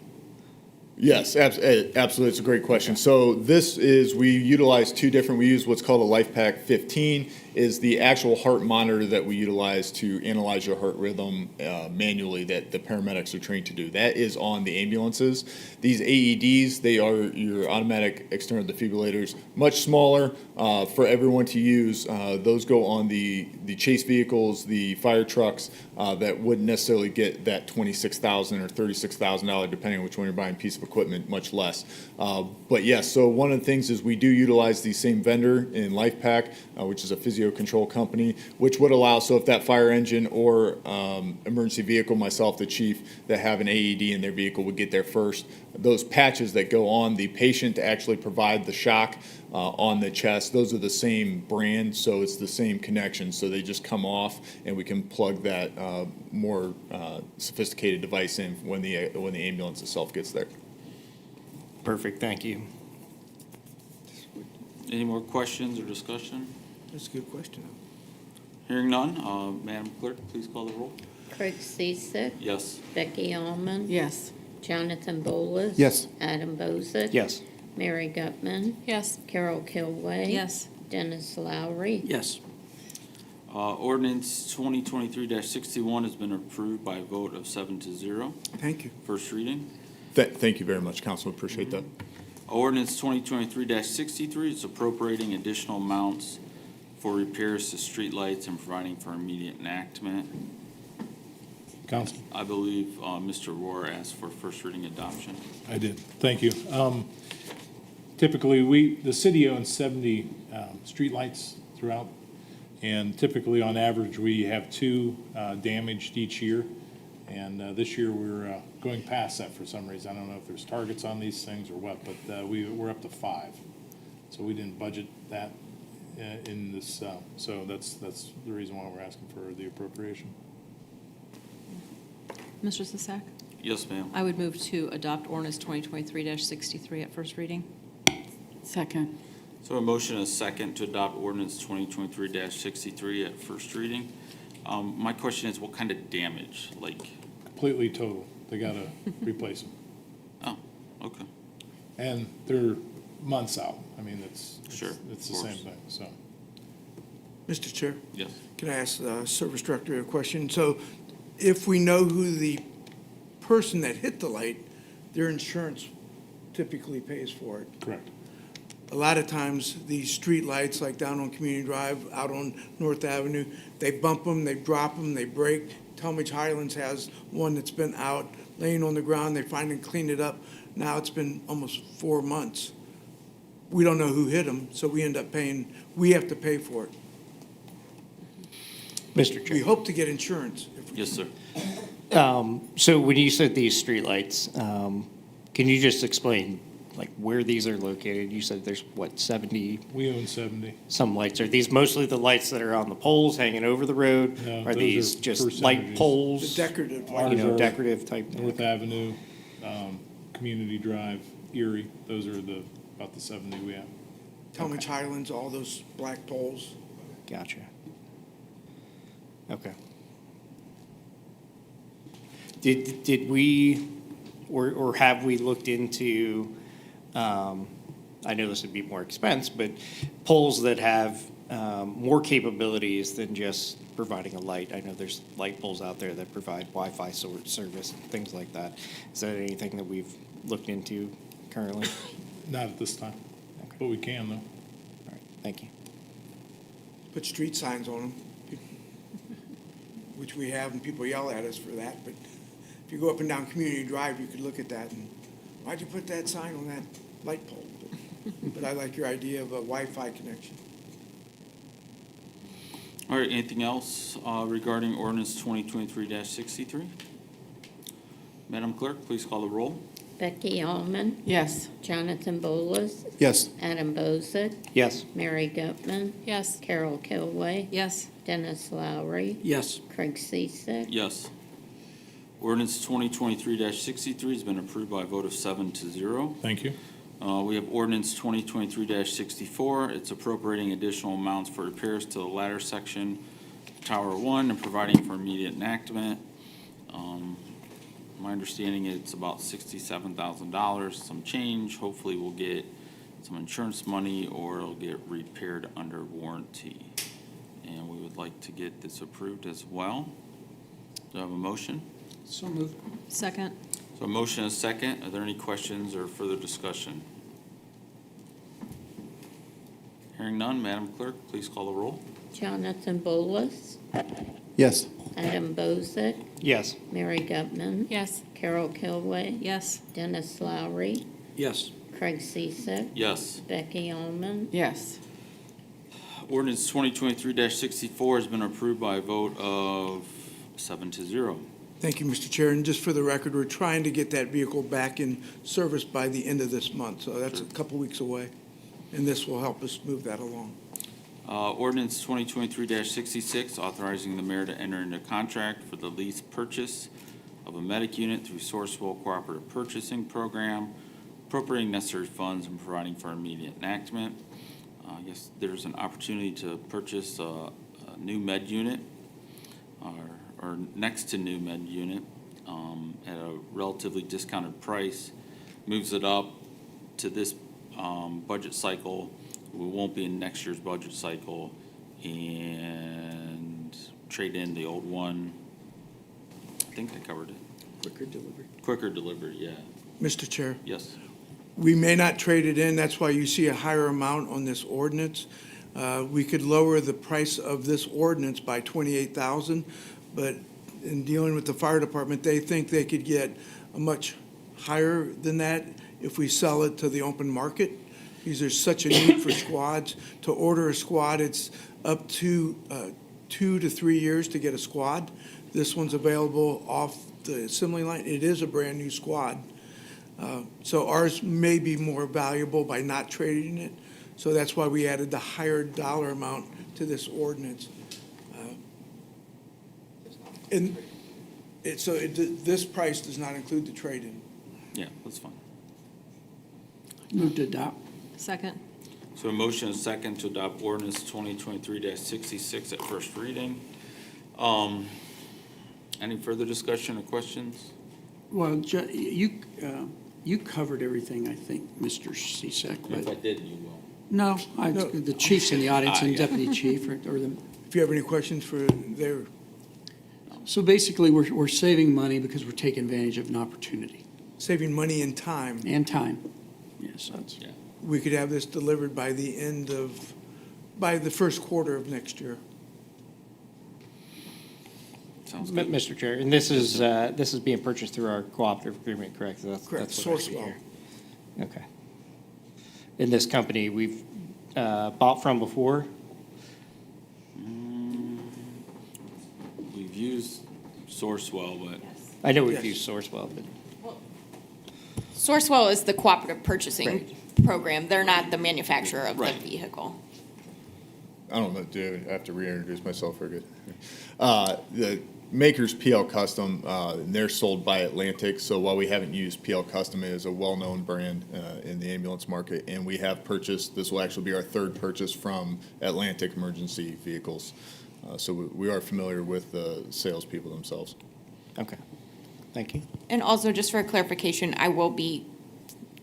Yes, absolutely. It's a great question. So this is, we utilize two different, we use what's called a LifePak 15, is the actual heart monitor that we utilize to analyze your heart rhythm manually that the paramedics are trained to do. That is on the ambulances. These AEDs, they are your automatic external defibrillators, much smaller for everyone to use. Those go on the chase vehicles, the fire trucks that wouldn't necessarily get that $26,000 or $36,000, depending on which one you're buying, piece of equipment, much less. But yes, so one of the things is we do utilize the same vendor in LifePak, which is a physio control company, which would allow, so if that fire engine or emergency vehicle, myself, the chief, that have an AED in their vehicle would get there first. Those patches that go on the patient to actually provide the shock on the chest, those are the same brand, so it's the same connection. So they just come off, and we can plug that more sophisticated device in when the ambulance itself gets there. Perfect, thank you. Any more questions or discussion? That's a good question. Hearing none, Madam Clerk, please call the roll. Craig Ciesick. Yes. Becky Allman. Yes. Jonathan Bolus. Yes. Adam Bozick. Yes. Mary Gutman. Yes. Carol Kilway. Yes. Dennis Lowry. Yes. Ordinance 2023-61 has been approved by a vote of 7-0. Thank you. First reading. Thank you very much, Council. Appreciate that. Ordinance 2023-63 is appropriating additional amounts for repairs to streetlights and providing for immediate enactment. Council? I believe Mr. Rohr asked for first reading adoption. I did. Thank you. Typically, the city owns 70 streetlights throughout, and typically, on average, we have 2 damaged each year. And this year, we're going past that for some reason. I don't know if there's targets on these things or what, but we're up to 5. So we didn't budget that in this, so that's the reason why we're asking for the appropriation. Mr. Sisak? Yes, ma'am. I would move to adopt ordinance 2023-63 at first reading. Second. So a motion and a second to adopt ordinance 2023-63 at first reading. My question is, what kind of damage? Like? Completely total. They got to replace them. Oh, okay. And they're months out. I mean, it's Sure, it's of the course. same thing, so. Mr. Chair, Yes. can I ask the Service Director a question? So if we know who the person that hit the light, their insurance typically pays for it. Correct. A lot of times, these street lights, like down on Community Drive, out on North Avenue, they bump them, they drop them, they break. Talmadge Highlands has one that's been out, laying on the ground. They finally cleaned it up. Now it's been almost 4 months. We don't know who hit them, so we end up paying, we have to pay for it. Mr. We Chair. hope to get insurance. If we Yes, sir. So when you said these streetlights, can you just explain, like, where these are located? You said there's, what, 70 We own 70. some lights. Are these mostly the lights that are on the poles hanging over the road? No, Are those these are just First light Energies. The poles? decorative, Ours You know, are decorative type? North Avenue, Community Drive, Erie, those are about the 70 we have. Talmadge Highlands, all those black poles. Gotcha. Okay. Did we, or have we looked into, I know this would be more expense, but poles that have more capabilities than just providing a light? I know there's light poles out there that provide Wi-Fi service and things like that. Is that anything that we've looked into currently? Not at this time, Okay. but we can, though. All right, thank you. Put street signs on them, which we have, and people yell at us for that. But if you go up and down Community Drive, you could look at that and, why'd you put that sign on that light pole? But I like your idea of a Wi-Fi connection. All right, anything else regarding ordinance 2023-63? Madam Clerk, please call the roll. Becky Allman, Yes. Jonathan Bolus, Yes. Adam Bozick, Yes. Mary Gutman, Yes. Carol Kilway, Yes. Dennis Lowry, Yes. Craig Ciesick, Yes. Ordinance 2023-63 has been approved by a vote of 7-0. Thank you. We have ordinance 2023-64. It's appropriating additional amounts for repairs to the ladder section, Tower 1, and providing for immediate enactment. My understanding it's about $67,000, some change. Hopefully we'll get some insurance money or it'll get repaired under warranty. And we would like to get this approved as well. Do I have a motion? So moved. Second. So a motion and a second. Are there any questions or further discussion? Hearing none, Madam Clerk, please call the roll. Jonathan Bolus, Yes. Adam Bozick, Yes. Mary Gutman, Yes. Carol Kilway, Yes. Dennis Lowry, Yes. Craig Ciesick, Yes. Becky Allman, Yes. Ordinance 2023-64 has been approved by a vote of 7-0. Thank you, Mr. Chair. And just for the record, we're trying to get that vehicle back in service by the end of this month, so that's a couple weeks away. And this will help us move that along. Ordinance 2023-66, authorizing the mayor to enter into contract for the lease purchase of a medic unit through Sourcewell Cooperative Purchasing Program, appropriating necessary funds and providing for immediate enactment. I guess there's an opportunity to purchase a new med unit or next to new med unit at a relatively discounted price. Moves it up to this budget cycle. We won't be in next year's budget cycle and trade in the old one. I think I covered it. Quicker delivery. Quicker delivery, yeah. Mr. Chair, Yes. we may not trade it in. That's why you see a higher amount on this ordinance. We could lower the price of this ordinance by $28,000, but in dealing with the fire department, they think they could get a much higher than that if we sell it to the open market. Because there's such a need for squads. To order a squad, it's up to 2 to 3 years to get a squad. This one's available off the assembly line. It is a brand-new squad. So ours may be more valuable by not trading it. So that's why we added the higher dollar amount to this ordinance. And this price does not include the trade-in. Yeah, that's fine. Move to adopt. Second. So a motion and a second to adopt ordinance 2023-66 at first reading. Any further discussion or questions? Well, you covered everything, I think, Mr. Ciesick, If I but, did, you will. no, the chief's in the audience and Yeah. deputy chief, or the, If you have any questions for their, so basically, we're saving money because we're taking advantage of an opportunity saving money and time, and time. Yes, that's, Yeah. we could have this delivered by by the first quarter of next year. Sounds good. Mr. Chair, and this is being purchased through our cooperative agreement, correct? That's Correct, what I see Sourcewell. here. Okay. In this company, we've bought from before? We've used Sourcewell, but I know we've Yes. used Sourcewell, but. Sourcewell is the cooperative purchasing Right. program. They're not the manufacturer of the Right. vehicle. I don't know, do I have to reintroduce myself or good? The maker's PL Custom, and they're sold by Atlantic, so while we haven't used PL Custom, it is a well-known brand in the ambulance market, and we have purchased, this will actually be our third purchase from Atlantic Emergency Vehicles. So we are familiar with the salespeople themselves. Okay, thank you. And also, just for clarification, I will be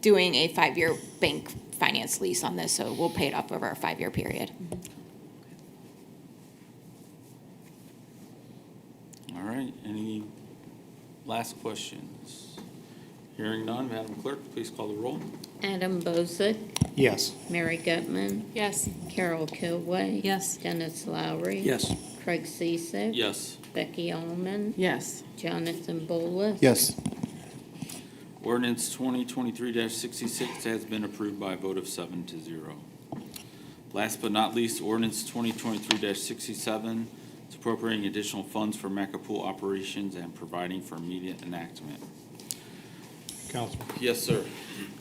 doing a 5-year bank finance lease on this, so we'll pay it off over a 5-year period. all right. Any last questions? Hearing none, Madam Clerk, please call the roll. Adam Bozick, Yes. Mary Gutman, Yes. Carol Kilway. Yes. Dennis Lowry. yes. Craig Ciesick. Yes. Becky Allman, Yes. Jonathan Bolus. Yes. Ordinance 2023-66 has been approved by a vote of 7-0. Last but not least, ordinance 2023-67, it's appropriating additional funds for Macapool operations and providing for immediate enactment. Councilman. Yes, sir.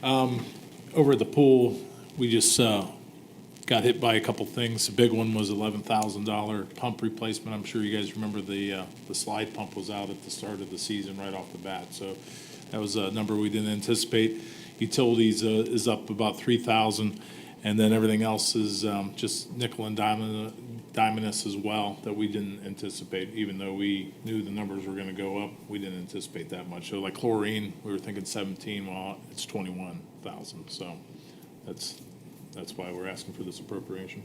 Over at the pool, we just got hit by a couple things. The big one was $11,000 pump replacement. I'm sure you guys remember the slide pump was out at the start of the season right off the bat. So that was a number we didn't anticipate. Utilities is up about $3,000, and then everything else is just nickel and diamond-us as well that we didn't anticipate. Even though we knew the numbers were going to go up, we didn't anticipate that much. So like chlorine, we were thinking 17, well, it's 21,000. So that's why we're asking for this appropriation.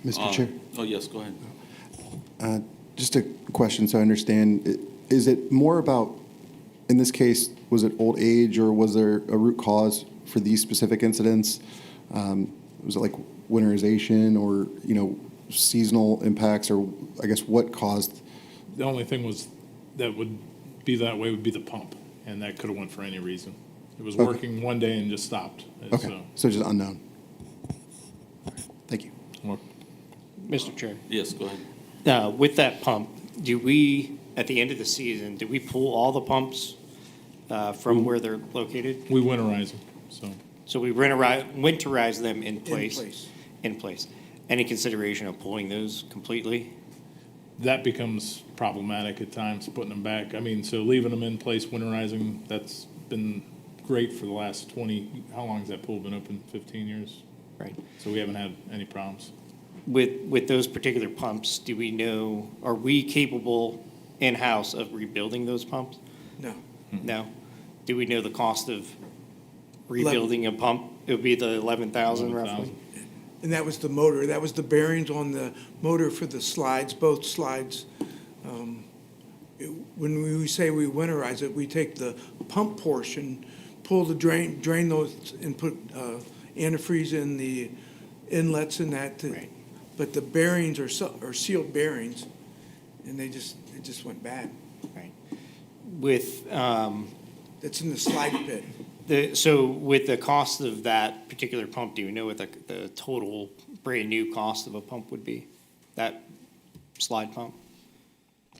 Mr. Chair? Oh, yes, go ahead. Just a question so I understand. Is it more about, in this case, was it old age or was there a root cause for these specific incidents? Was it like winterization or, seasonal impacts, or I guess what caused? The only thing was that would be that way would be the pump, and that could have went for any reason. It was working one day and just stopped. Okay, so just unknown. Thank you. Mr. Chair, Yes, go ahead. with that pump, do we, at the end of the season, do we pull all the pumps from where they're located? We winterize them, so. So we winterize them in place? place. In place. Any consideration of pulling those completely? That becomes problematic at times, putting them back. I mean, so leaving them in place, winterizing, that's been great for the last 20, how long has that pool been open? 15 years? Right. So we haven't had any problems. With those particular pumps, do we know, are we capable in-house of rebuilding those pumps? No. No? Do we know the cost of rebuilding a pump? It would be the 11,000 roughly? And that was the motor, that was the bearings on the motor for the slides, both slides. When we say we winterize it, we take the pump portion, pull the drain those and put antifreeze in the inlets and that. Right. But the bearings are sealed bearings, and it just went bad. Right. With, It's in the slide pit. so with the cost of that particular pump, do you know what the total brand-new cost of a pump would be? That slide pump?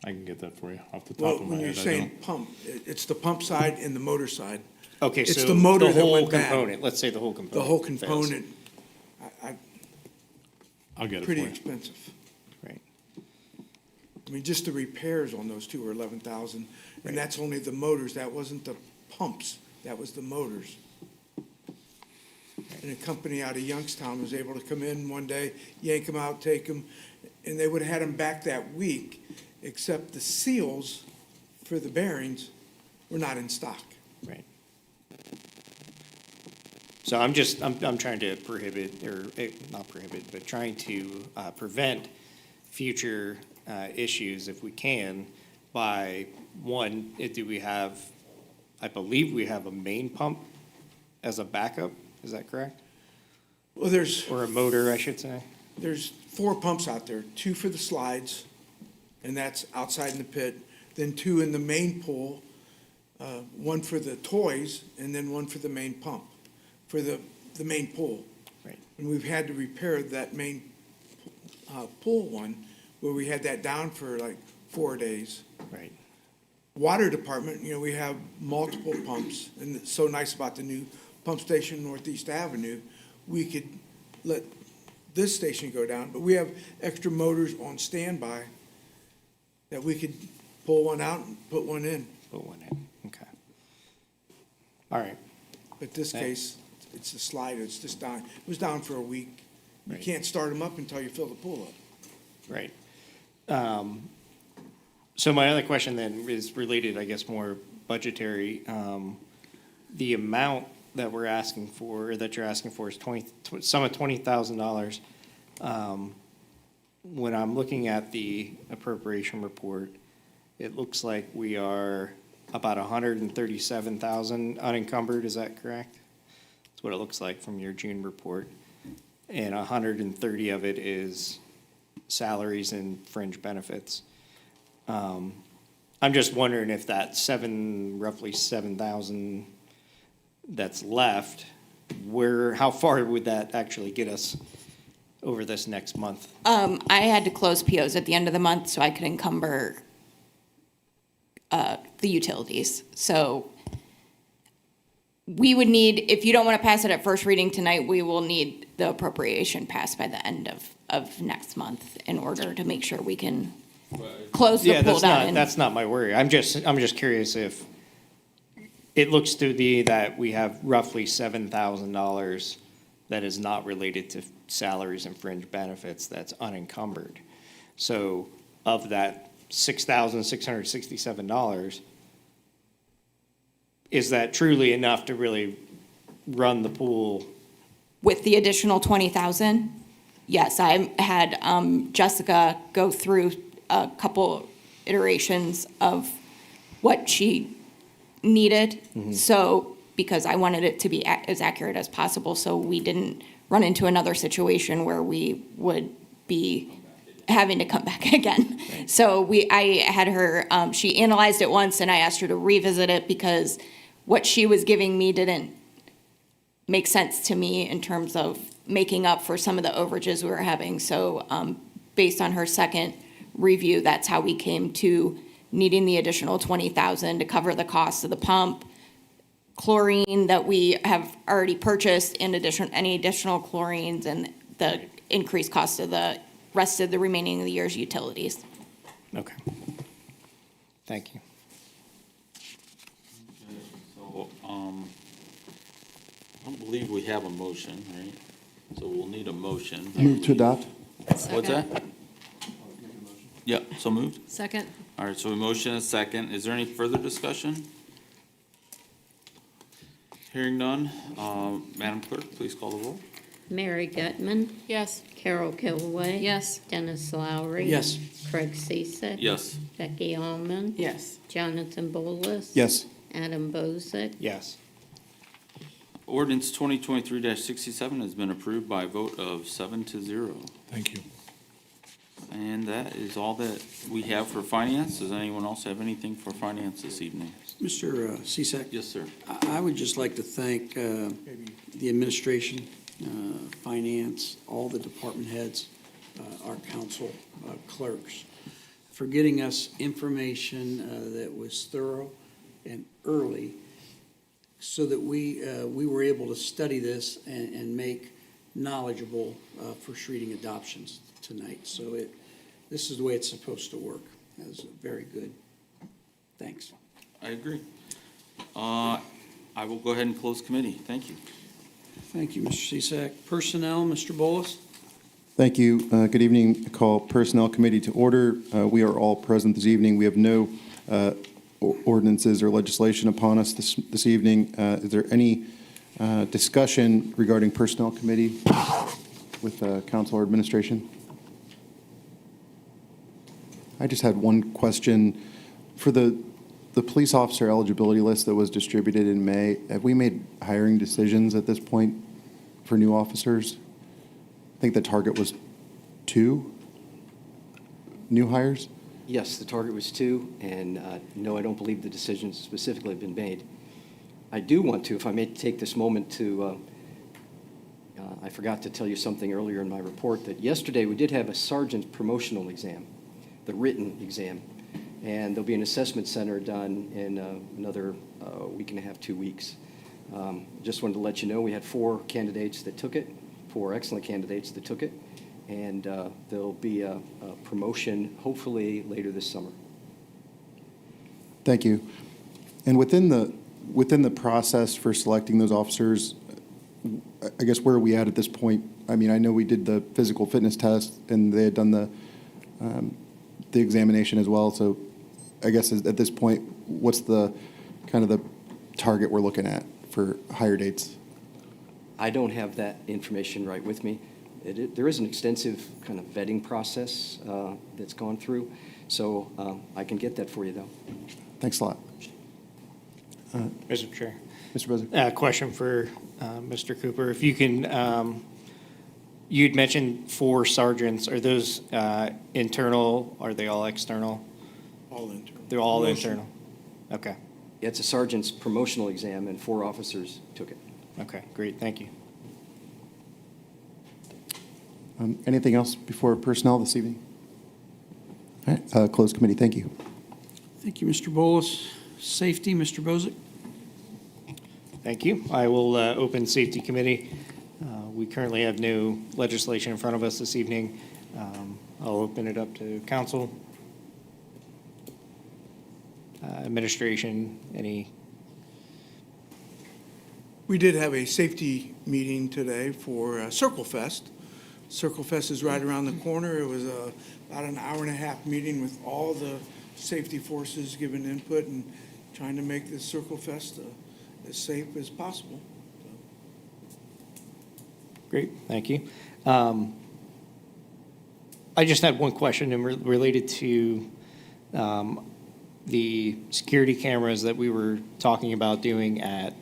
I can get that for you off the Well, top of my when head. you're I saying don't. pump, it's the pump side and the motor side. Okay, It's so the motor the that whole went bad. component, let's say the whole component. The whole fails. component, I'll get it for pretty you. expensive. Right. I mean, just the repairs on those two were 11,000, and that's only the motors, that wasn't the pumps, that was the motors. And a company out of Youngstown was able to come in one day, yank them out, take them, and they would have had them back that week, except the seals for the bearings were not in stock. Right. So I'm trying to prohibit, or not prohibit, but trying to prevent future issues if we can by, one, do we have, I believe we have a main pump as a backup, is that correct? Well, Or a motor, I should say? there's 4 pumps out there, 2 for the slides, and that's outside in the pit, then 2 in the main pool, 1 for the toys, and then 1 for the main pump, for the main pool. Right. And we've had to repair that main pool one, where we had that down for like 4 days. Right. Water department, we have multiple pumps, and it's so nice about the new pump station Northeast Avenue, we could let this station go down, but we have extra motors on standby that we could pull one out and put one in. Put one in, okay. All right, But this case, it's a slider, it's just down, it was down for a week. You Right. can't start them up until you fill the pool up. right. So my other question then is related, I guess, more budgetary. The amount that we're asking for, or that you're asking for is sum of $20,000. When I'm looking at the appropriation report, it looks like we are about 137,000 unencumbered, is that correct? That's what it looks like from your June report. And 130 of it is salaries and fringe benefits. I'm just wondering if that roughly 7,000 that's left, how far would that actually get us over this next month? I had to close POs at the end of the month so I could encumber the utilities. So we would need, if you don't want to pass it at first reading tonight, we will need the appropriation passed by the end of next month in order to make sure we can close the Yeah, pool down. that's not my worry. I'm just curious if it looks to be that we have roughly $7,000 that is not related to salaries and fringe benefits that's unencumbered. So of that $6,667, is that truly enough to really run the pool? With the additional 20,000, yes, I had Jessica go through a couple iterations of what she needed. So, because I wanted it to be as accurate as possible, so we didn't run into another situation where we would be having to come back again. So I had her, she analyzed it once and I asked her to revisit it because what she was giving me didn't make sense to me in terms of making up for some of the overages we were having. So based on her second review, that's how we came to needing the additional 20,000 to cover the cost of the pump, chlorine that we have already purchased, in addition, any additional chlorines, and the increased cost of the rest of the remaining of the year's utilities. Okay. Thank you. So, I don't believe we have a motion, right? So we'll need a motion. Move to adopt? What's that? Yeah, so moved. Second? All right, so a motion and a second. Is there any further discussion? Hearing none, Madam Clerk, please call the roll. Mary Gutman, Yes. Carol Kilway. Yes. Dennis Lowry. Yes. Craig Ciesick. Yes. Becky Allman. Yes. Jonathan Bolus. Yes. Adam Bozick. Yes. Ordinance 2023-67 has been approved by a vote of 7-0. Thank you. And that is all that we have for finance. Does anyone else have anything for finance this evening? Mr. Cisak? Yes, sir. I would just like to thank the administration, finance, all the department heads, our council clerks, for getting us information that was thorough and early so that we were able to study this and make knowledgeable first reading adoptions tonight. So this is the way it's supposed to work. That was very good. Thanks. I agree. I will go ahead and close committee. Thank you. Thank you, Mr. Cisak. Personnel, Mr. Bolus? Thank you. Good evening. I call Personnel Committee to order. We are all present this evening. We have no ordinances or legislation upon us this evening. Is there any discussion regarding Personnel Committee with council or administration? I just had one question. For the police officer eligibility list that was distributed in May, have we made hiring decisions at this point for new officers? I think the target was 2 new hires. Yes, the target was 2, and no, I don't believe the decisions specifically have been made. I do want to, if I may take this moment to, I forgot to tell you something earlier in my report, that yesterday we did have a sergeant promotional exam, the written exam, and there'll be an assessment center done in another week and a half, 2 weeks. Just wanted to let you know we had 4 candidates that took it, 4 excellent candidates that took it, and there'll be a promotion hopefully later this summer. Thank you. And within the process for selecting those officers, I guess where are we at this point? I mean, I know we did the physical fitness test and they had done the examination as well. So I guess at this point, what's the kind of the target we're looking at for hire dates? I don't have that information right with me. There is an extensive kind of vetting process that's gone through, so I can get that for you, though. Thanks a lot. Mr. Chair. Mr. President. Question for Mr. Cooper. If you can, you'd mentioned 4 sergeants. Are those internal? Are they all external? All internal. They're all internal? Okay. Yeah, it's a sergeant's promotional exam, and 4 officers took it. Okay, great, thank you. Anything else before personnel this evening? All right, closed committee, thank you. Thank you, Mr. Bolus. Safety, Mr. Bozick. Thank you. I will open Safety Committee. We currently have no legislation in front of us this evening. I'll open it up to council, administration, any. We did have a safety meeting today for Circle Fest. Circle Fest is right around the corner. It was about an hour-and-a-half meeting with all the safety forces giving input and trying to make this Circle Fest as safe as possible. Great, thank you. I just had one question related to the security cameras that we were talking about doing at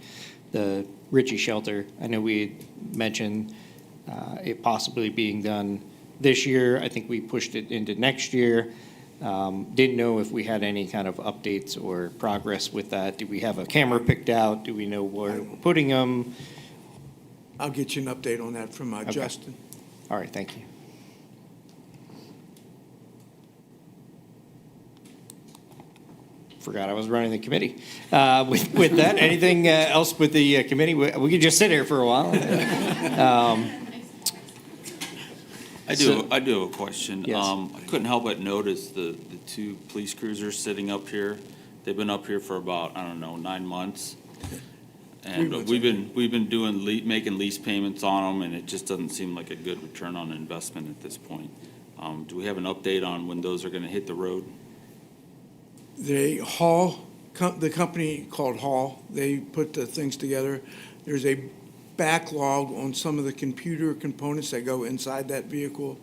the Ritchie Shelter. I know we had mentioned it possibly being done this year. I think we pushed it into next year. Didn't know if we had any kind of updates or progress with that. Do we have a camera picked out? Do we know where we're putting them? I'll get you an update on that from Okay. Justin. All right, thank you. Forgot I was running the committee. With that, anything else with the committee? We could just sit here for a while. I do have a question. Yes. I couldn't help but notice the two police cruisers sitting up here. They've been up here for about, 9 months. And we've been doing, making lease payments on them, and it just doesn't seem like a good return on investment at this point. Do we have an update on when those are gonna hit the road? The company called Hall, they put the things together. There's a backlog on some of the computer components that go inside that vehicle.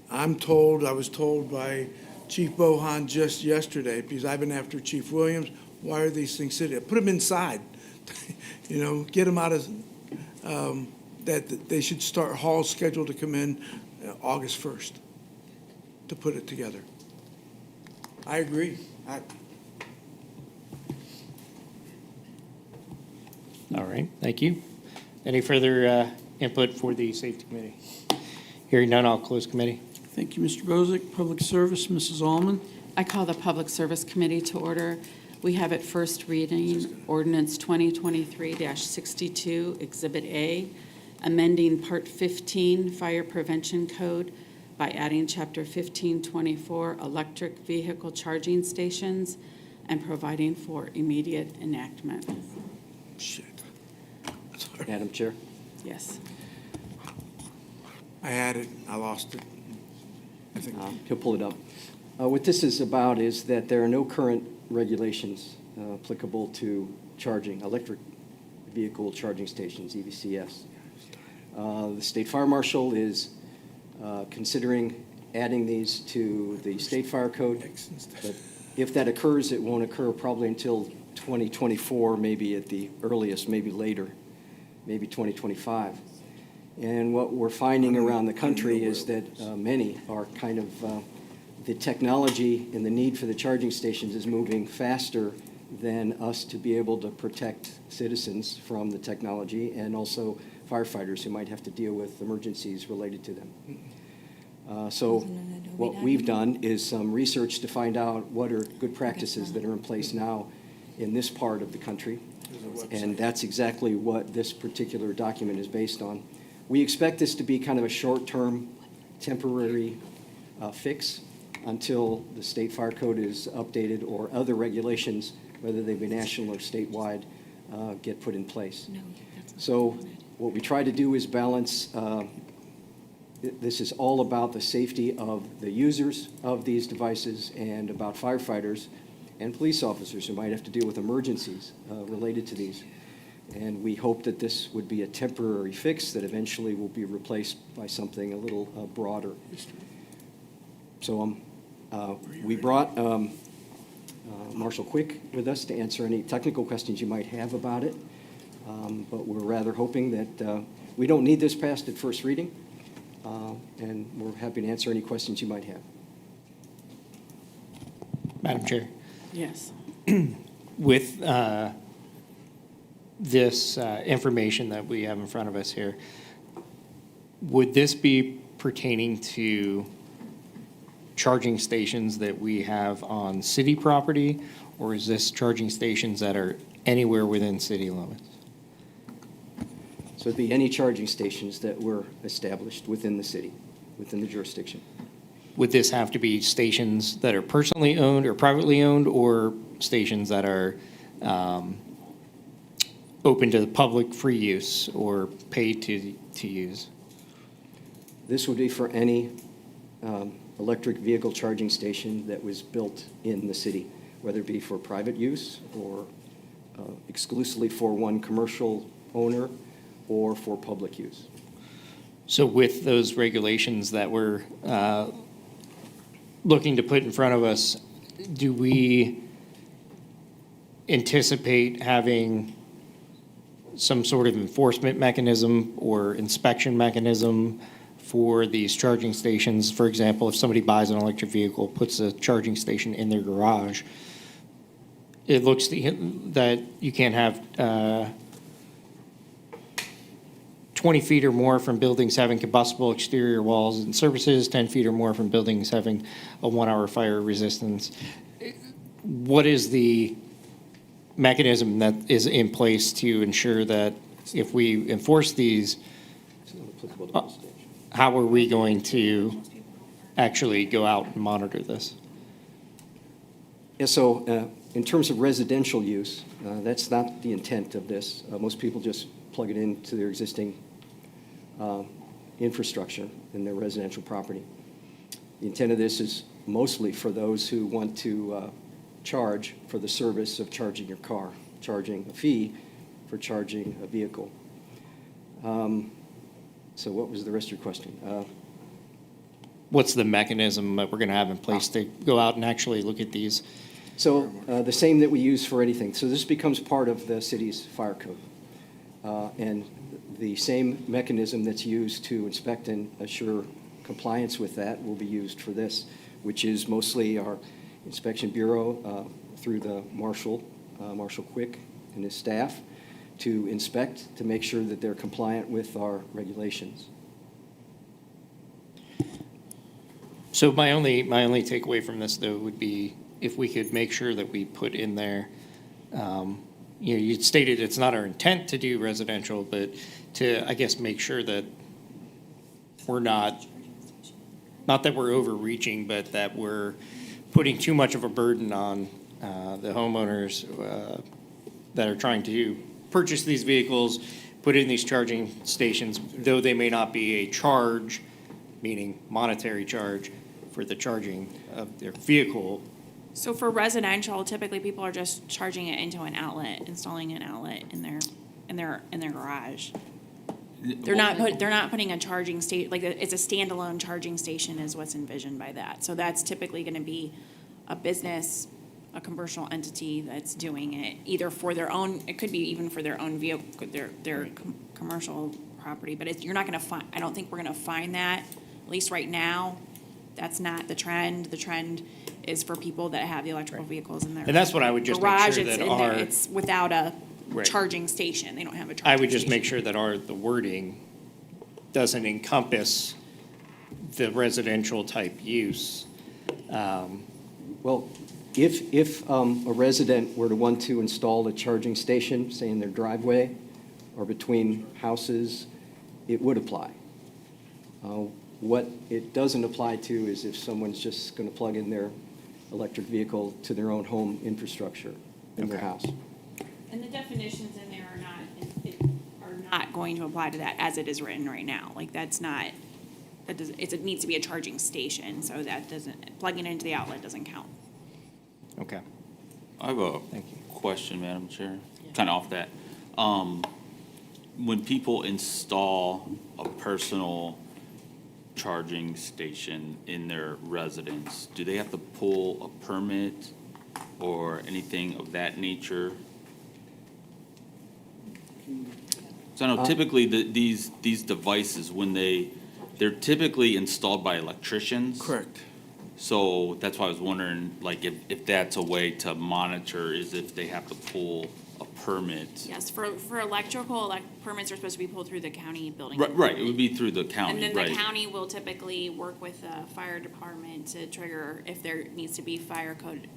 I was told by Chief Bohan just yesterday, because I've been after Chief Williams, why are these things sitting? Put them inside. Get them out of, that they should start, Hall's scheduled to come in August 1st to put it together. I agree. All right, thank you. Any further input for the Safety Committee? Hearing none, I'll close committee. Thank you, Mr. Bozick. Public Service, Mrs. Allman. I call the Public Service Committee to order. We have at first reading ordinance 2023-62, Exhibit A, amending Part 15 Fire Prevention Code by adding Chapter 1524 Electric Vehicle Charging Stations and providing for immediate enactment. Shit. Madam Chair? Yes. I had it, I lost it. I think. He'll pull it up. What this is about is that there are no current regulations applicable to charging, electric vehicle charging stations, EVCS. The State Fire Marshal is considering adding these to the State Fire Code. But if that occurs, it won't occur probably until 2024, maybe at the earliest, maybe later, maybe 2025. And what we're finding around the country is that many are kind of, the technology and the need for the charging stations is moving faster than us to be able to protect citizens from the technology and also firefighters who might have to deal with emergencies related to them. So what we've done is some research to find out what are good practices that are in place now in this part of the country. And that's exactly what this particular document is based on. We expect this to be kind of a short-term, temporary fix until the State Fire Code is updated or other regulations, whether they be national or statewide, get put in place. So what we try to do is balance, this is all about the safety of the users of these devices and about firefighters and police officers who might have to deal with emergencies related to these. And we hope that this would be a temporary fix that eventually will be replaced by something a little broader. So we brought Marshall Quick with us to answer any technical questions you might have about it. But we're rather hoping that we don't need this passed at first reading. And we're happy to answer any questions you might have. Madam Chair. Yes. With this information that we have in front of us here, would this be pertaining to charging stations that we have on city property, or is this charging stations that are anywhere within city limits? So it'd be any charging stations that were established within the city, within the jurisdiction. Would this have to be stations that are personally owned or privately owned, or stations that are open to the public, free use, or paid to use? This would be for any electric vehicle charging station that was built in the city, whether it be for private use or exclusively for one commercial owner or for public use. So with those regulations that we're looking to put in front of us, do we anticipate having some sort of enforcement mechanism or inspection mechanism for these charging stations? For example, if somebody buys an electric vehicle, puts a charging station in their garage, it looks that you can't have 20 feet or more from buildings having combustible exterior walls and surfaces, 10 feet or more from buildings having a 1-hour fire resistance. What is the mechanism that is in place to ensure that if we enforce these, how are we going to actually go out and monitor this? Yeah, so in terms of residential use, that's not the intent of this. Most people just plug it into their existing infrastructure in their residential property. The intent of this is mostly for those who want to charge for the service of charging your car, charging a fee for charging a vehicle. So what was the rest of your question? What's the mechanism that we're going to have in place to go out and actually look at these? So the same that we use for anything. So this becomes part of the city's fire code. And the same mechanism that's used to inspect and assure compliance with that will be used for this, which is mostly our inspection bureau through the Marshal Quick and his staff to inspect, to make sure that they're compliant with our regulations. So my only takeaway from this, though, would be if we could make sure that we put in there, you stated it's not our intent to do residential, but to, I guess, make sure that we're not that we're overreaching, but that we're putting too much of a burden on the homeowners that are trying to purchase these vehicles, put in these charging stations, though they may not be a charge, meaning monetary charge, for the charging of their vehicle. So for residential, typically people are just charging it into an outlet, installing an outlet in their garage. They're not putting a charging like it's a standalone charging station is what's envisioned by that. So that's typically going to be a business, a commercial entity that's doing it either for their own. It could be even for their own vehicle, their commercial property. But you're not going to find. I don't think we're going to find that. At least right now, that's not the trend. The trend is for people that have the electrical vehicles in their And that's what I would just garage. make sure that It's without a Right. charging station. They don't have a charging I would just station. make sure that the wording doesn't encompass the residential type use. Well, if a resident were to want to install a charging station, say in their driveway or between houses, it would apply. What it doesn't apply to is if someone's just going to plug in their electric vehicle to their own home infrastructure in their house. And the definitions in there are not going to apply to that as it is written right now. Like it needs to be a charging station, so that plugging it into the outlet doesn't count. Okay. I have a question, Madam Chair, kind of off that. When people install a personal charging station in their residence, do they have to pull a permit or anything of that nature? So I know typically these devices, when they're typically installed by electricians. Correct. So that's why I was wondering, like, if that's a way to monitor, is if they have to pull a permit. Yes, for electrical, permits are supposed to be pulled through the county building. Right, it would be through the And county, then right? the county will typically work with the fire department to trigger if there needs to be fire code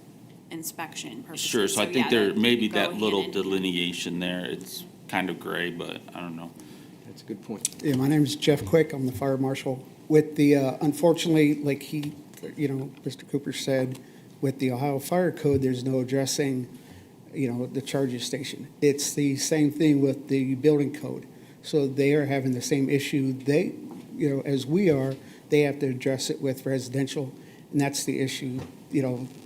inspection purposes. Sure, so I yeah, think there that may be go that hand little in hand. delineation there. It's kind of gray, but I don't know. That's a good point. Yeah, my name is Jeff Quick. I'm the fire marshal. With the, unfortunately, like Mr. Cooper said, with the Ohio Fire Code, there's no addressing, the charging station. It's the same thing with the building code. So they are having the same issue. They, as we are, they have to address it with residential. And that's the issue.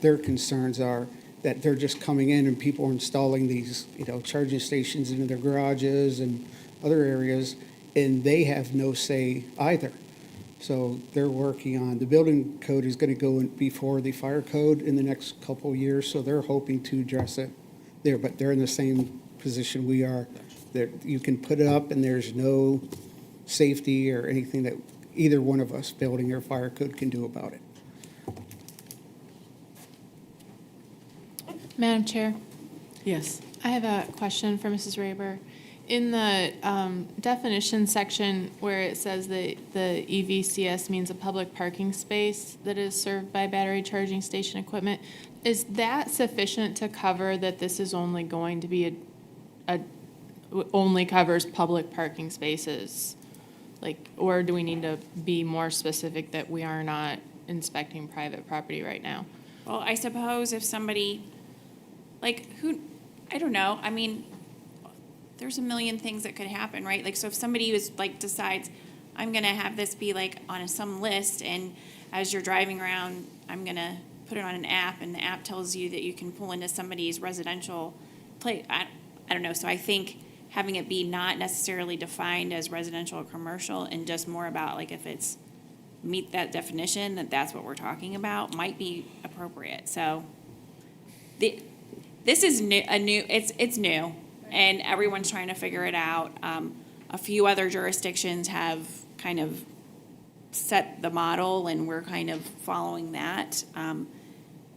Their concerns are that they're just coming in and people are installing these, charging stations into their garages and other areas, and they have no say either. So they're working on, the building code is going to go in before the fire code in the next couple of years, so they're hoping to address it there, but they're in the same position we are. That you can put it up and there's no safety or anything that either one of us, building or fire code, can do about it. Madam Chair, Yes. I have a question for Mrs. Raber. In the definition section where it says that the EVCS means a public parking space that is served by battery charging station equipment, is that sufficient to cover that this is only going to be only covers public parking spaces? Or do we need to be more specific that we are not inspecting private property right now? Well, I suppose if somebody, I don't know, I mean, there's a million things that could happen, right? So if somebody decides, I'm gonna have this be on some list, and as you're driving around, I'm gonna put it on an app, and the app tells you that you can pull into somebody's residential place, I don't know, so I think having it be not necessarily defined as residential or commercial, and just more about if it's meet that definition, that's what we're talking about, might be appropriate, so. This is it's new, and everyone's trying to figure it out. A few other jurisdictions have kind of set the model, and we're kind of following that.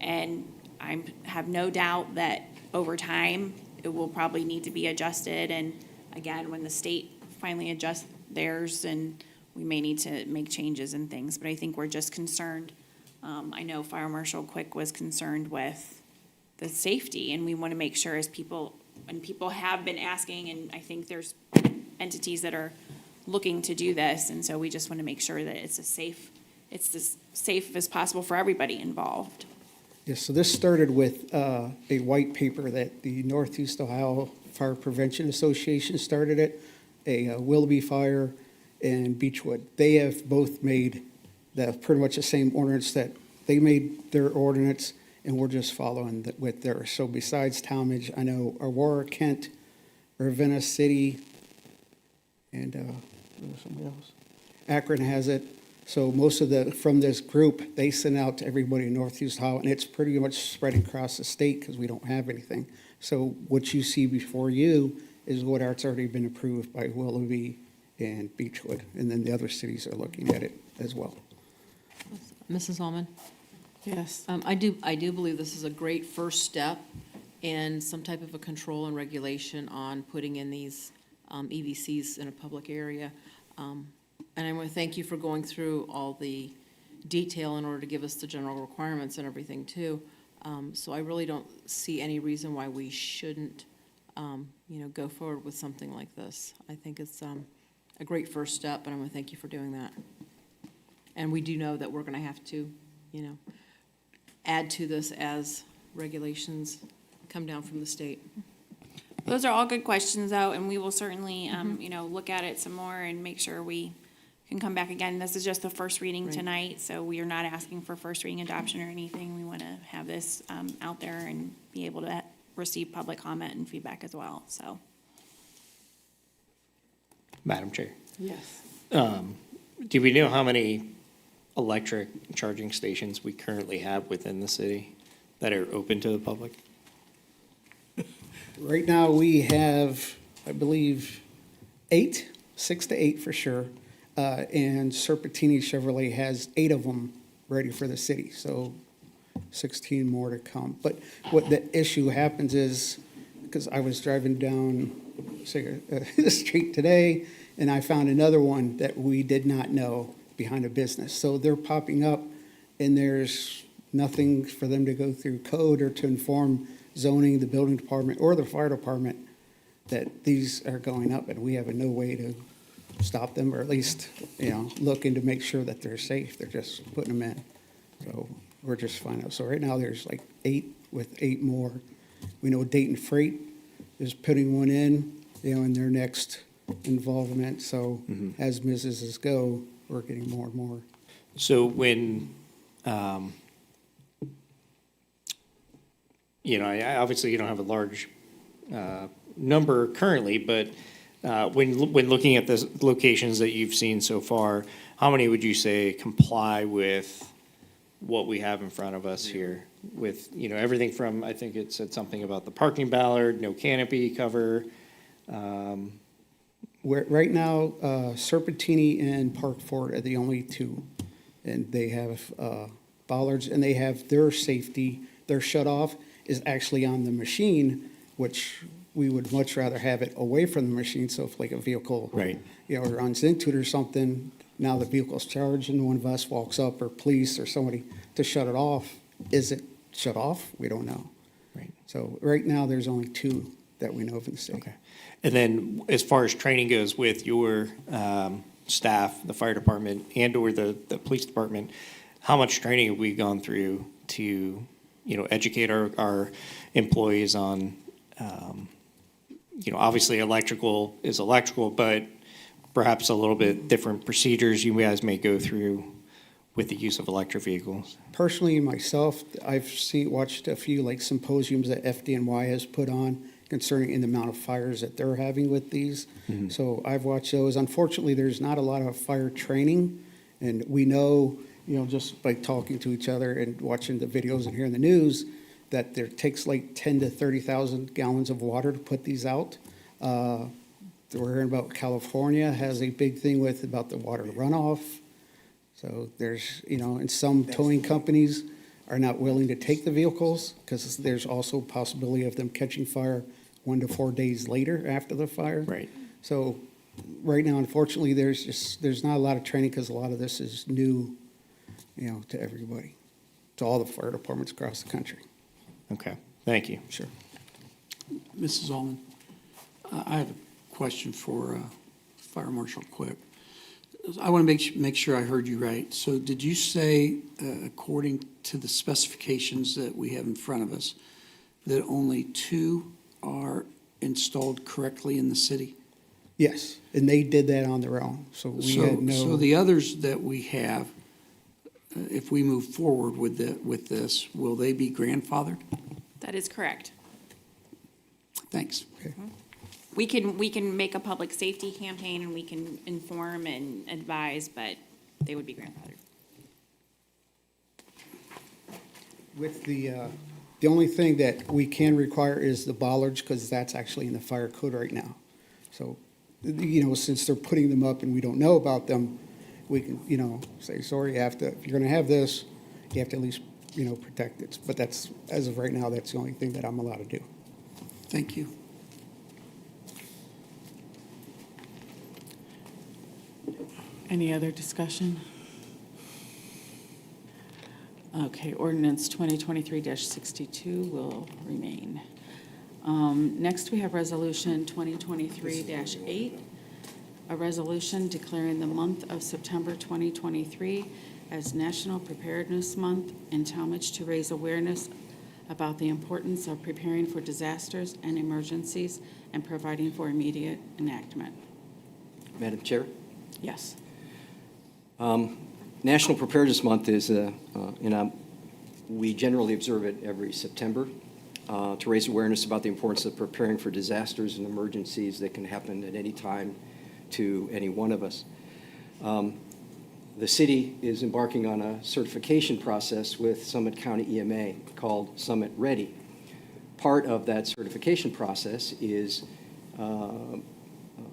And I have no doubt that over time, it will probably need to be adjusted. And again, when the state finally adjusts theirs, and we may need to make changes and things. But I think we're just concerned. I know Fire Marshal Quick was concerned with the safety, and we want to make sure as people have been asking, and I think there's entities that are looking to do this, and so we just want to make sure that it's as safe as possible for everybody involved. Yes, so this started with a white paper that the Northeast Ohio Fire Prevention Association started it, a Willoughby Fire and Beechwood. They have both made pretty much the same ordinance that they made their ordinance, and we're just following with theirs. So besides Talmadge, I know Aurora, Kent, Ravenna City, and somebody else. Akron has it. So most of from this group, they send out to everybody in Northeast Ohio, and it's pretty much spreading across the state because we don't have anything. So what you see before you is what it's already been approved by Willoughby and Beechwood, and then the other cities are looking at it as well. Mrs. Allman? Yes. I do believe this is a great first step in some type of a control and regulation on putting in these EVCs in a public area. And I want to thank you for going through all the detail in order to give us the general requirements and everything too. So I really don't see any reason why we shouldn't, go forward with something like this. I think it's a great first step, and I want to thank you for doing that. And we do know that we're going to have to, add to this as regulations come down from the state. Those are all good questions, though, and we will certainly, look at it some more and make sure we can come back again. This is just the first reading Right. tonight, so we are not asking for first reading adoption or anything. We want to have this out there and be able to receive public comment and feedback as well, so. Madam Chair, Yes. do we know how many electric charging stations we currently have within the city that are open to the public? Right now, we have, I believe, 6 to 8 for sure. And Serpentini Chevrolet has 8 of them ready for the city, so 16 more to come. But what the issue happens is because I was driving down, say, the street today, and I found another one that we did not know behind a business. So they're popping up, and there's nothing for them to go through code or to inform zoning, the building department, or the fire department that these are going up, and we have no way to stop them, or at least, looking to make sure that they're safe. They're just putting them in. So we're just finding out. So right now, there's like 8 with 8 more. We know Dayton Freight is putting one in, in their next involvement. So as businesses go, we're getting more and more. So when, I obviously you don't have a large number currently, but when looking at the locations that you've seen so far, how many would you say comply with what we have in front of us here? With, everything from, I think it said something about the parking ballard, no canopy cover. Right now, Serpentini and Park Ford are the only 2. And they have bollards, and they have their safety, their shut-off is actually on the machine, which we would much rather have it away from the machine. So if like a vehicle, Right. Runs into it or something, now the vehicle's charged and one of us walks up, or police or somebody to shut it off. Is it shut off? We don't know. Right. So right now, there's only 2 that we know of in the state. Okay. And then as far as training goes with your staff, the fire department, and/or the police department, how much training have we gone through to, educate our employees on, obviously electrical is electrical, but perhaps a little bit different procedures you guys may go through with the use of electric vehicles? Personally, myself, I've watched a few like symposiums that FDNY has put on concerning the amount of fires that they're having with these. So I've watched those. Unfortunately, there's not a lot of fire training, and we know, just by talking to each other and watching the videos and hearing the news, that there takes like 10 to 30,000 gallons of water to put these out. We're hearing about California has a big thing about the water runoff. So there's, and some towing companies are not willing to take the vehicles because there's also possibility of them catching fire 1 to 4 days later after the fire. Right. So right now, unfortunately, there's not a lot of training because a lot of this is new, to everybody, to all the fire departments across the country. Okay, thank you. Sure. Mrs. Allman, I have a question for Fire Marshal Quick. I want to make sure I heard you right. So did you say, according to the specifications that we have in front of us, that only 2 are installed correctly in the city? Yes, and they did that on their own, so we had no. So the others that we have, if we move forward with this, will they be grandfathered? That is correct. Thanks. We can make a public safety campaign and we can inform and advise, but they would be grandfathered. With the only thing that we can require is the bollards, because that's actually in the fire code right now. So, since they're putting them up and we don't know about them, we can, say, sorry, if you're gonna have this, you have to at least, protect it. But that's, as of right now, that's the only thing that I'm allowed to do. Thank you. Any other discussion? Okay, ordinance 2023-62 will remain. Next, we have resolution 2023-8, a resolution declaring the month of September 2023 as National Preparedness Month in Talmadge to raise awareness about the importance of preparing for disasters and emergencies and providing for immediate enactment. Madam Chair? Yes. National Preparedness Month is, we generally observe it every September to raise awareness about the importance of preparing for disasters and emergencies that can happen at any time to any one of us. The city is embarking on a certification process with Summit County EMA called Summit Ready. Part of that certification process is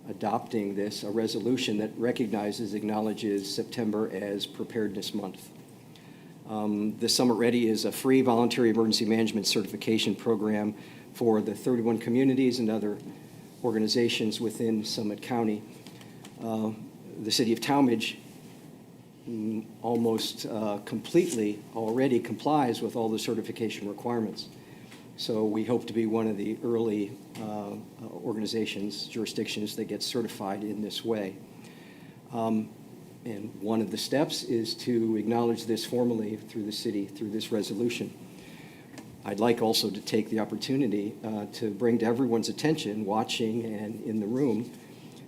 adopting a resolution that recognizes, acknowledges September as Preparedness Month. The Summit Ready is a free voluntary emergency management certification program for the 31 communities and other organizations within Summit County. The city of Talmadge almost completely already complies with all the certification requirements. So we hope to be one of the early organizations, jurisdictions that get certified in this way. And one of the steps is to acknowledge this formally through the city, through this resolution. I'd like also to take the opportunity to bring to everyone's attention, watching and in the room,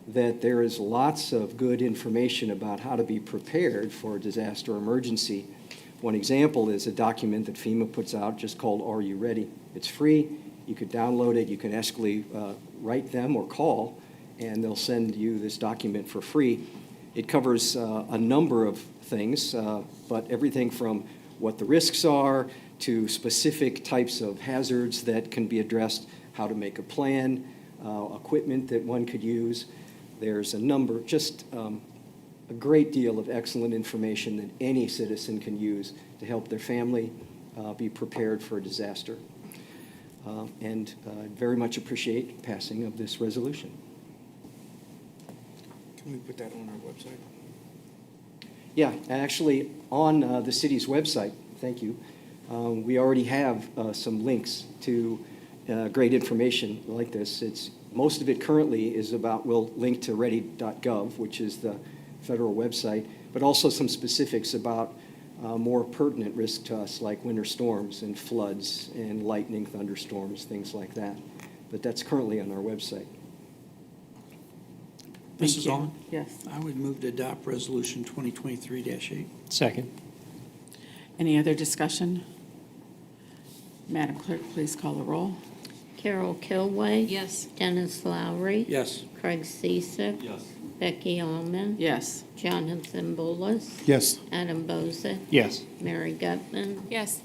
that there is lots of good information about how to be prepared for a disaster emergency. One example is a document that FEMA puts out just called Are You Ready? It's free. You could download it. You can actually write them or call, and they'll send you this document for free. It covers a number of things, but everything from what the risks are to specific types of hazards that can be addressed, how to make a plan, equipment that one could use. There's a number, just a great deal of excellent information that any citizen can use to help their family be prepared for a disaster. And I very much appreciate passing of this resolution. Can we put that on our website? Yeah, actually, on the city's website, thank you, we already have some links to great information like this. Most of it currently is about, we'll link to ready.gov, which is the federal website, but also some specifics about more pertinent risk to us, like winter storms and floods and lightning, thunderstorms, things like that. But that's currently on our website. Thank Mrs. you. Allman? Yes. I would move to adopt Resolution 2023-8. Second. Any other discussion? Madam Clerk, please call the roll. Carol Kilway. Yes. Dennis Lowry. Yes. Craig Ciesick. Yes. Becky Allman. Yes. Jonathan Bullis. Yes. Adam Bozick. Yes. Mary Gutman. Yes.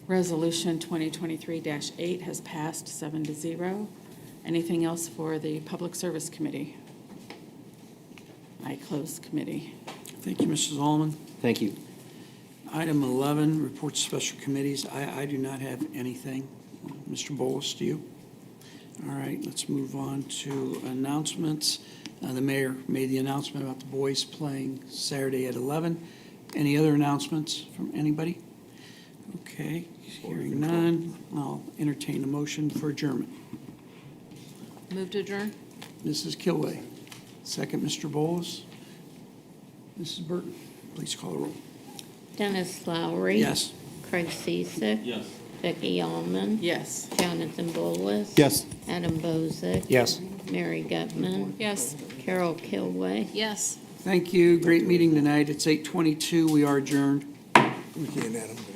Resolution 2023-8 has passed 7-0. Anything else for the Public Service Committee? I close committee. Thank you, Mrs. Allman. Thank you. Item 11, reports of special committees. I do not have anything. Mr. Bolus, do you? All right, let's move on to announcements. The mayor made the announcement about the boys playing Saturday at 11. Any other announcements from anybody? Okay, hearing none, I'll entertain a motion for adjournment. Move to adjourn? Mrs. Kilway. Second, Mr. Bolus. Mrs. Burton, please call the roll. Dennis Lowry. Yes. Craig Ciesick. Yes. Becky Allman. Yes. Jonathan Bullis. Yes. Adam Bozick. Yes. Mary Gutman. Yes. Carol Kilway. Yes. Thank you. Great meeting tonight. It's 8:22. We are adjourned. We can't add them.